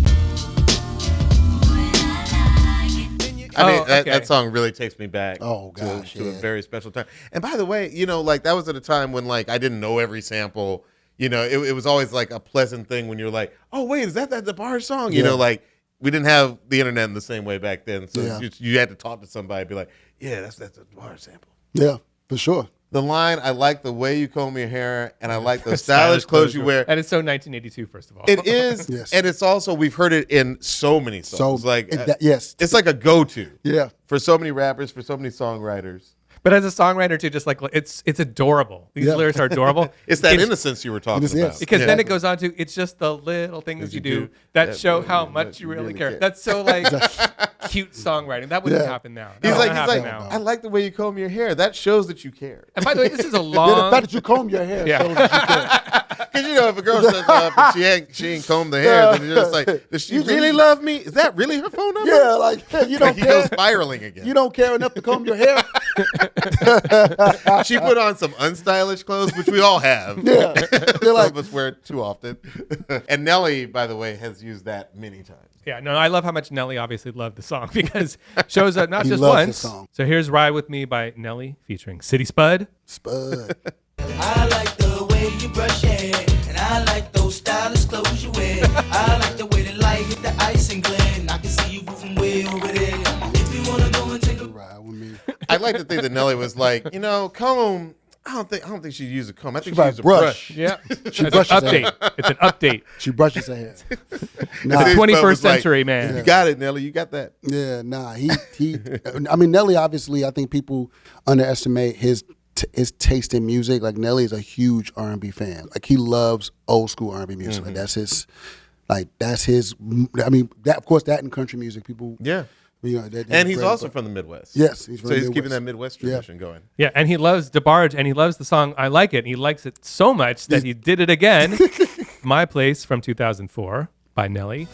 That song really takes me back to a very special time. And by the way, that was at a time when, like, I didn't know every sample. It was always like a pleasant thing when you're like, oh, wait, is that DeBarge song? Like, we didn't have the internet in the same way back then. So you had to talk to somebody and be like, yeah, that's a DeBarge sample. Yeah, for sure. The line, I like the way you comb your hair, and I like those stylish clothes you wear. And it's so 1982, first of all. It is, and it's also, we've heard it in so many songs. It's like a go-to for so many rappers, for so many songwriters. But as a songwriter too, just like it's adorable. These lyrics are adorable. It's that innocence you were talking about. Because then it goes on to it's just the little things you do that show how much you really care. That's so like cute songwriting. That wouldn't happen now. He's like, I like the way you comb your hair. That shows that you care. And by the way, this is a long. The fact that you comb your hair shows that you care. Because if a girl says she ain't combed the hair, then you're just like, does she really love me? Is that really her phone number? Yeah, like you don't he care. goes spiraling again. You don't care enough to comb your hair. She put on some unstylish clothes, which we all have. Yeah, Some of us wear it too often. And Nelly, by the way, has used that many times. Yeah, no, I love how much Nelly obviously loved the song because shows up not just once. So here's "Ride with Me" by Nelly featuring City Spud. Spud. I like the way you brush your hair, and I like those stylish clothes you wear. I like the way the light hit the ice and glint. I can see you moving way over there. If you wanna go and take a ride with me, I like to think that Nelly was like, comb. I don't think she'd use a comb. I think she used a brush. Yeah, she brushes update. It's an update. She brushes her hair. It's the 21st century, man. You got it, Nelly. You got that. Yeah, nah. He. I mean, Nelly. Obviously, I think people underestimate his taste in music. Like Nelly is a huge R&B fan. Like he loves old school R&B music. Like that's his. I mean, that of course that in country music, people. Yeah. And he's also from the Midwest. Yes, he's from the Midwest. Midwest. Keeping that Midwest tradition going. Yeah, and he loves DeBarge, and he loves the song "I Like It." And he likes it so much that he did it again. "My Place" from 2004 by Nelly.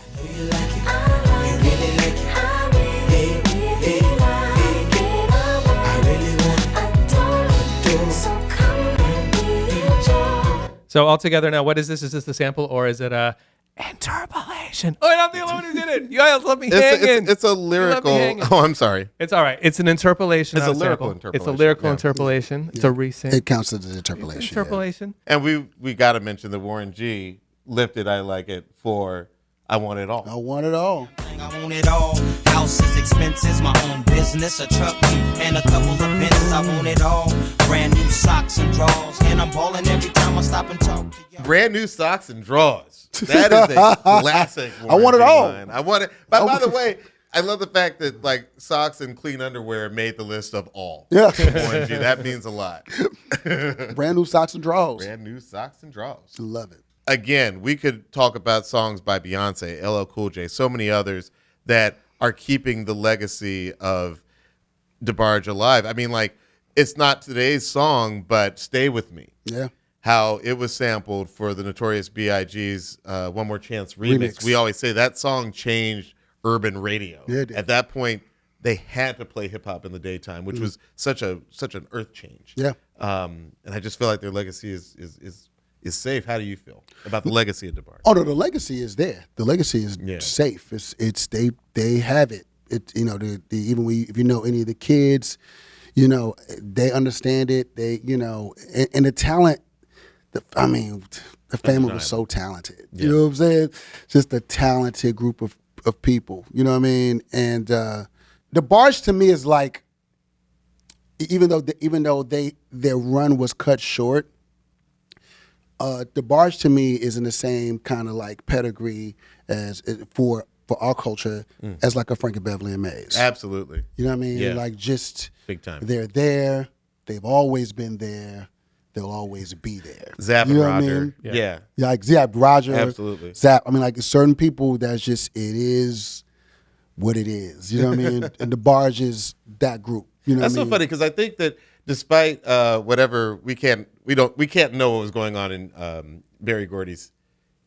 So all together now, what is this? Is this a sample or is it a interpolation? Oh, and I'm the only one who did it. You guys left me hanging. It's a lyrical. Oh, I'm sorry. It's all right. It's an interpolation. It's a lyrical sample. interpolation. It's a lyrical interpolation. It's a resync. It counts as an interpolation. Interpolation. And we got to mention that Warren G lifted "I Like It" for "I Want It All." I want it all. I want it all. Houses, expenses, my own business, a truck and a couple of pins. I want it all. Brand new socks and drawers, and I'm balling every time I stop and talk to you. Brand new socks and drawers. That is a classic. I want it all. Line. I want it. By the way, I love the fact that like socks and clean underwear made the list of all. Yeah. Warren G. That means a lot. Brand new socks and drawers. Brand new socks and drawers. Love it. Again, we could talk about songs by Beyonce, LL Cool J, so many others that are keeping the legacy of DeBarge alive. I mean, like, it's not today's song, but "Stay With Me." Yeah. How it was sampled for the Notorious B.I.G.'s One More Chance remix. We always say that song changed urban radio. Yeah, it did. At that point, they had to play hip-hop in the daytime, which was such an earth change. Yeah. And I just feel like their legacy is is safe. How do you feel about the legacy of DeBarge? Oh no, the legacy is there. The legacy is safe. It's they have it. It if you know any of the kids, they understand it. They and the talent. The family was so talented. You know what I'm saying? Just a talented group of people. You know what I mean? And DeBarge to me is like, even though their run was cut short, DeBarge to me is in the same kind of like pedigree as for our culture as like a Frankie Beverly and Maze. Absolutely. You know what I mean? Yeah. Like just big time. They're there. They've always been there. They'll always be there. Zap and Roger. Yeah. Like Zap, Roger. Absolutely. Zap. I mean, like certain people that's just, it is what it is. You know what I mean? And DeBarge is that group. You know That's what I so mean? funny because I think that despite whatever, we can't know what was going on in Barry Gordy's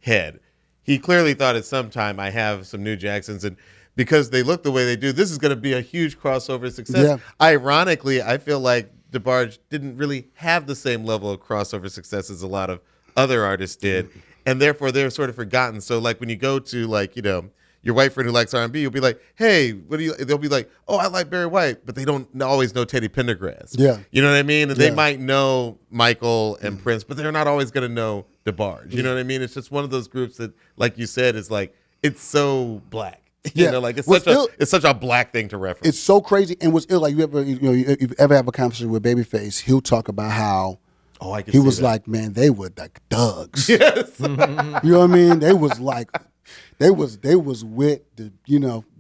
head. He clearly thought at some time, I have some New Jacksons, and because they look the way they do, this is going to be a huge crossover success. Yeah. Ironically, I feel like DeBarge didn't really have the same level of crossover success as a lot of other artists did, and therefore they're sort of forgotten. So like when you go to like, your white friend who likes R&B, you'll be like, hey, what do you, they'll be like, oh, I like Barry White, but they don't always know Teddy Pendergrass. Yeah. You know what I mean? And they might know Michael and Prince, but they're not always going to know DeBarge. You know what I mean? It's just one of those groups that, like you said, is like, it's so black. Yeah. Like it's such a black thing to reference. It's so crazy. And what's ill, like if you ever have a conversation with Babyface, he'll talk about how he was like, man, they were like thugs. Yes. You know what I mean? They was like, they was with the,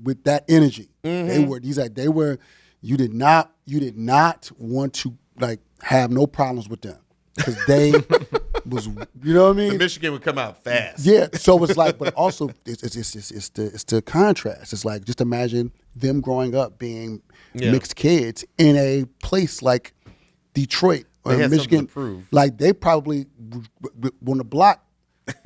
with that energy. They were, you did not want to like have no problems with them because they was, you know what I mean? The Michigan would come out fast. Yeah, so it's like, but also it's the contrast. It's like, just imagine them growing up being mixed kids in a place like Detroit or They had Michigan. something to prove. Like they probably on the block,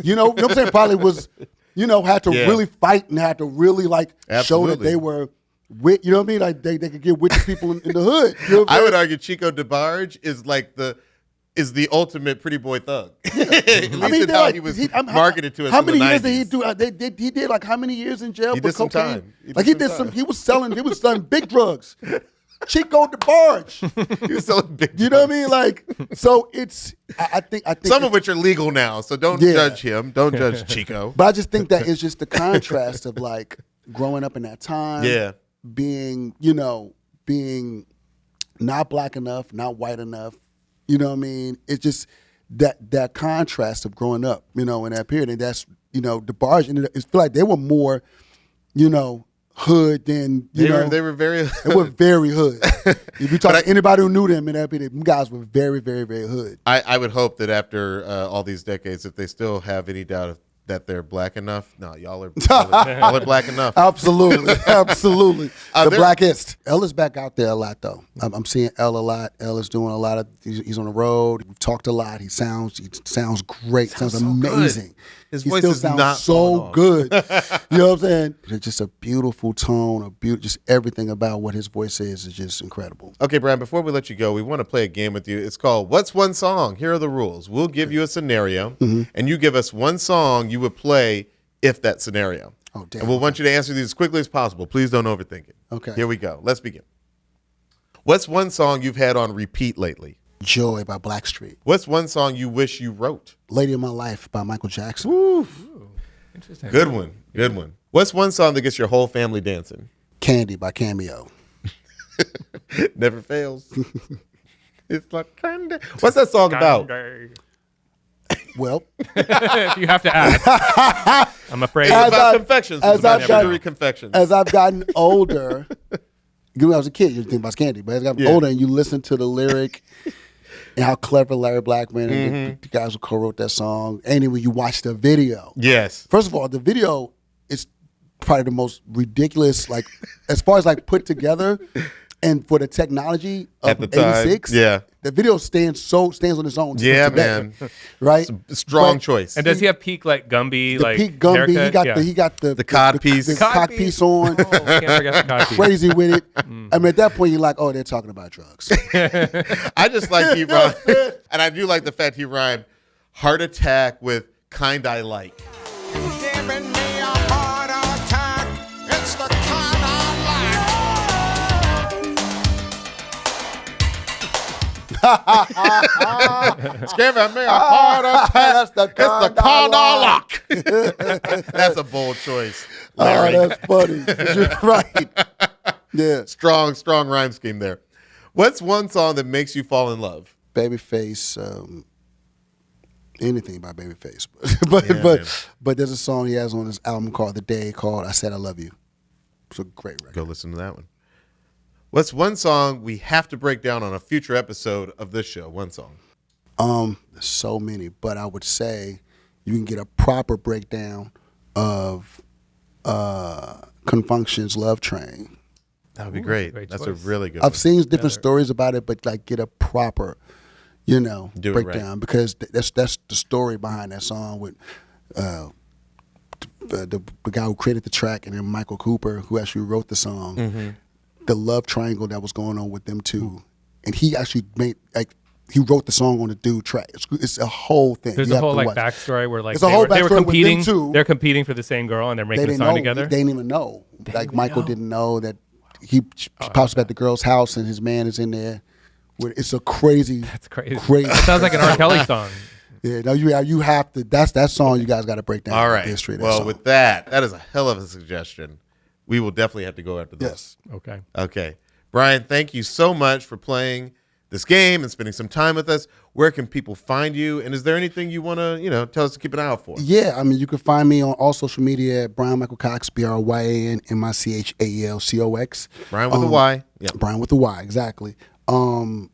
you know what I'm saying? Probably was, had to really fight and had to really like show that they were with, you know what I mean? Like they could get with the people in the hood. You know what I'm I would saying? argue Chico DeBarge is like the ultimate pretty boy thug. At least how he was marketed to us. How in many the years 90s. did he do? He did like how many years in jail He for did some cocaine? time. He was selling big drugs. Chico DeBarge. He was selling big. You know what I mean? Like, so it's. I think some of which are legal now. So don't judge him. Don't judge Chico. But I just think that it's just the contrast of like growing up in that time. Yeah. Being being not black enough, not white enough. You know what I mean? It's just that contrast of growing up, in that period. And that's, DeBarge ended up, it feel like they were more, hood than, They were very they were very hood. If you talk to anybody who knew them in that period, them guys were very, very, very hood. I would hope that after all these decades, if they still have any doubt that they're black enough, no, y'all are black enough. Absolutely. Absolutely. The blackest. L is back out there a lot, though. I'm seeing L a lot. L is doing a lot of, he's on the road. We've talked a lot. He sounds great. Sounds so amazing. Good. His he voice still is sounds not so good. You know what I'm saying? It's just a beautiful tone, just everything about what his voice is just incredible. Okay, Brian, before we let you go, we want to play a game with you. It's called What's One Song? Here are the rules. We'll give you a scenario, and you give us one song you would play if that scenario. Oh, damn. And we'll want you to answer these as quickly as possible. Please don't overthink it. Okay. Here we go. Let's begin. What's one song you've had on repeat lately? Joy by Blackstreet. What's one song you wish you wrote? Lady of My Life by Michael Jackson. Woo. Interesting. Good one. Good one. What's one song that gets your whole family dancing? Candy by Cameo. Never fails. It's like candy. What's that song about? Well, You have to ask. I'm afraid. It's As about I- confections. as It's about I've got- sugary confections. as I've gotten older, when I was a kid, you think about Candy, but as I've gotten older and you listen to the lyric and how clever Larry Blackman and the guys who co-wrote that song, and then when you watch the video. Yes. First of all, the video is probably the most ridiculous, like, as far as like put together and for the technology of At the time, 86. yeah. The video stands on its own. Yeah, today, man. Right? Strong But choice. And does he have peak like Gumby The like Pete Gumby, haircut? he got the cod piece. the Cod cod piece. piece on. Oh, can't forget the cod piece. Crazy with it. I mean, at that point, you're like, oh, they're talking about drugs. I just like he rhymed, and I do like the fact he rhymed Heart Attack with Kind I Like. Giving me a heart attack. It's the kind I like. It's giving me a heart attack. That's the It's the kind I kind I like. That's a bold choice, Larry. Oh, that's funny. You're right. Yeah. Strong rhyme scheme there. What's one song that makes you fall in love? Babyface, anything by Babyface, Man. but there's a song he has on his album called "The Day" called "I Said I Love You." It's a great record. Go listen to that one. What's one song we have to break down on a future episode of this show? One song. There's so many, but I would say you can get a proper breakdown of Confunction's "Love Train." That would be great. great That's choice. a really good I've one. seen different stories about it, but like get a proper, Do it breakdown right. because that's the story behind that song with the guy who created the track and then Michael Cooper who actually wrote the song. Mm-hmm. The love triangle that was going on with them two, and he actually he wrote the song on the dude track. It's a whole thing. There's You a have whole to like watch. backstory where like There's a whole they were backstory with them competing. too. They're competing for the same girl and they're making They a didn't song know. together. They didn't even know. Like even Michael know. didn't know that he pops up at the girl's house and his man is in there. It's a crazy. That's crazy. Crazy. That sounds like an R. Kelly song. Yeah, no, you have to. That's that song. You guys got to break down. All right. the history of that Well, song. with that is a hell of a suggestion. We will definitely have to go after this. yes, Okay. Okay. Brian, thank you so much for playing this game and spending some time with us. Where can people find you? And is there anything you want to, tell us to keep an eye out for? yeah. I mean, you can find me on all social media at Bryan-Michael Cox, BryanMichaelCox. Brian with a Y. Yeah. Brian with the Y, exactly. I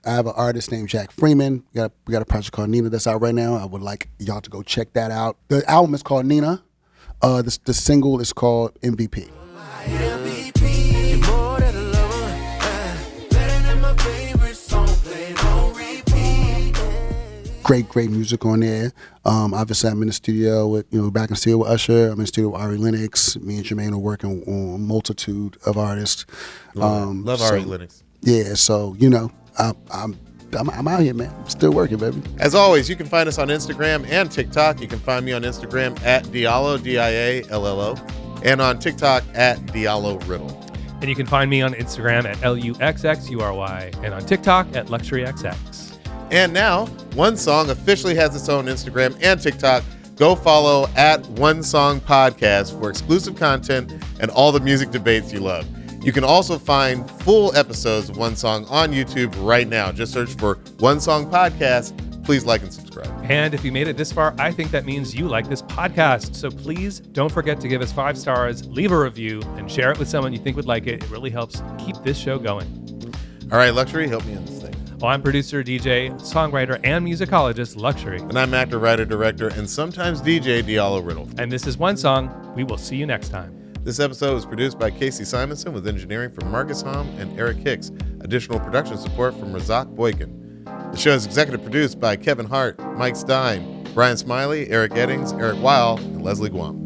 have an artist named Jack Freeman. We got a project called Nina that's out right now. I would like y'all to go check that out. The album is called Nina. The single is called MVP. More than a lover, better than my favorite song played on repeat. Great music on there. Obviously, I'm in the studio with, back in the studio with Usher. I'm in the studio with Ari Lennox. Me and Jermaine are working on a multitude of artists. Love Ari Lennox. Yeah, so I'm out here, man. I'm still working, baby. As always, you can find us on Instagram and TikTok. You can find me on Instagram at Diallo, Diallo, and on TikTok at Diallo Riddle. And you can find me on Instagram at LUXXURY and on TikTok at LuxuryXX. And now, One Song officially has its own Instagram and TikTok. Go follow at One Song Podcast for exclusive content and all the music debates you love. You can also find full episodes of One Song on YouTube right now. Just search for One Song Podcast. Please like and subscribe. And if you made it this far, I think that means you like this podcast. So please don't forget to give us 5 stars, leave a review, and share it with someone you think would like it. It really helps keep this show going. All right, Luxury, help me on this thing. Well, I'm producer, DJ, songwriter, and musicologist Luxury. And I'm actor, writer, director, and sometimes DJ Diallo Riddle. And this is One Song. We will see you next time. This episode was produced by Casey Simonson with engineering from Marcus Hom and Eric Hicks. Additional production support from Razak Boykin. The show is executive produced by Kevin Hart, Mike Stein, Brian Smiley, Eric Eddings, Eric Weil, and Leslie Guam.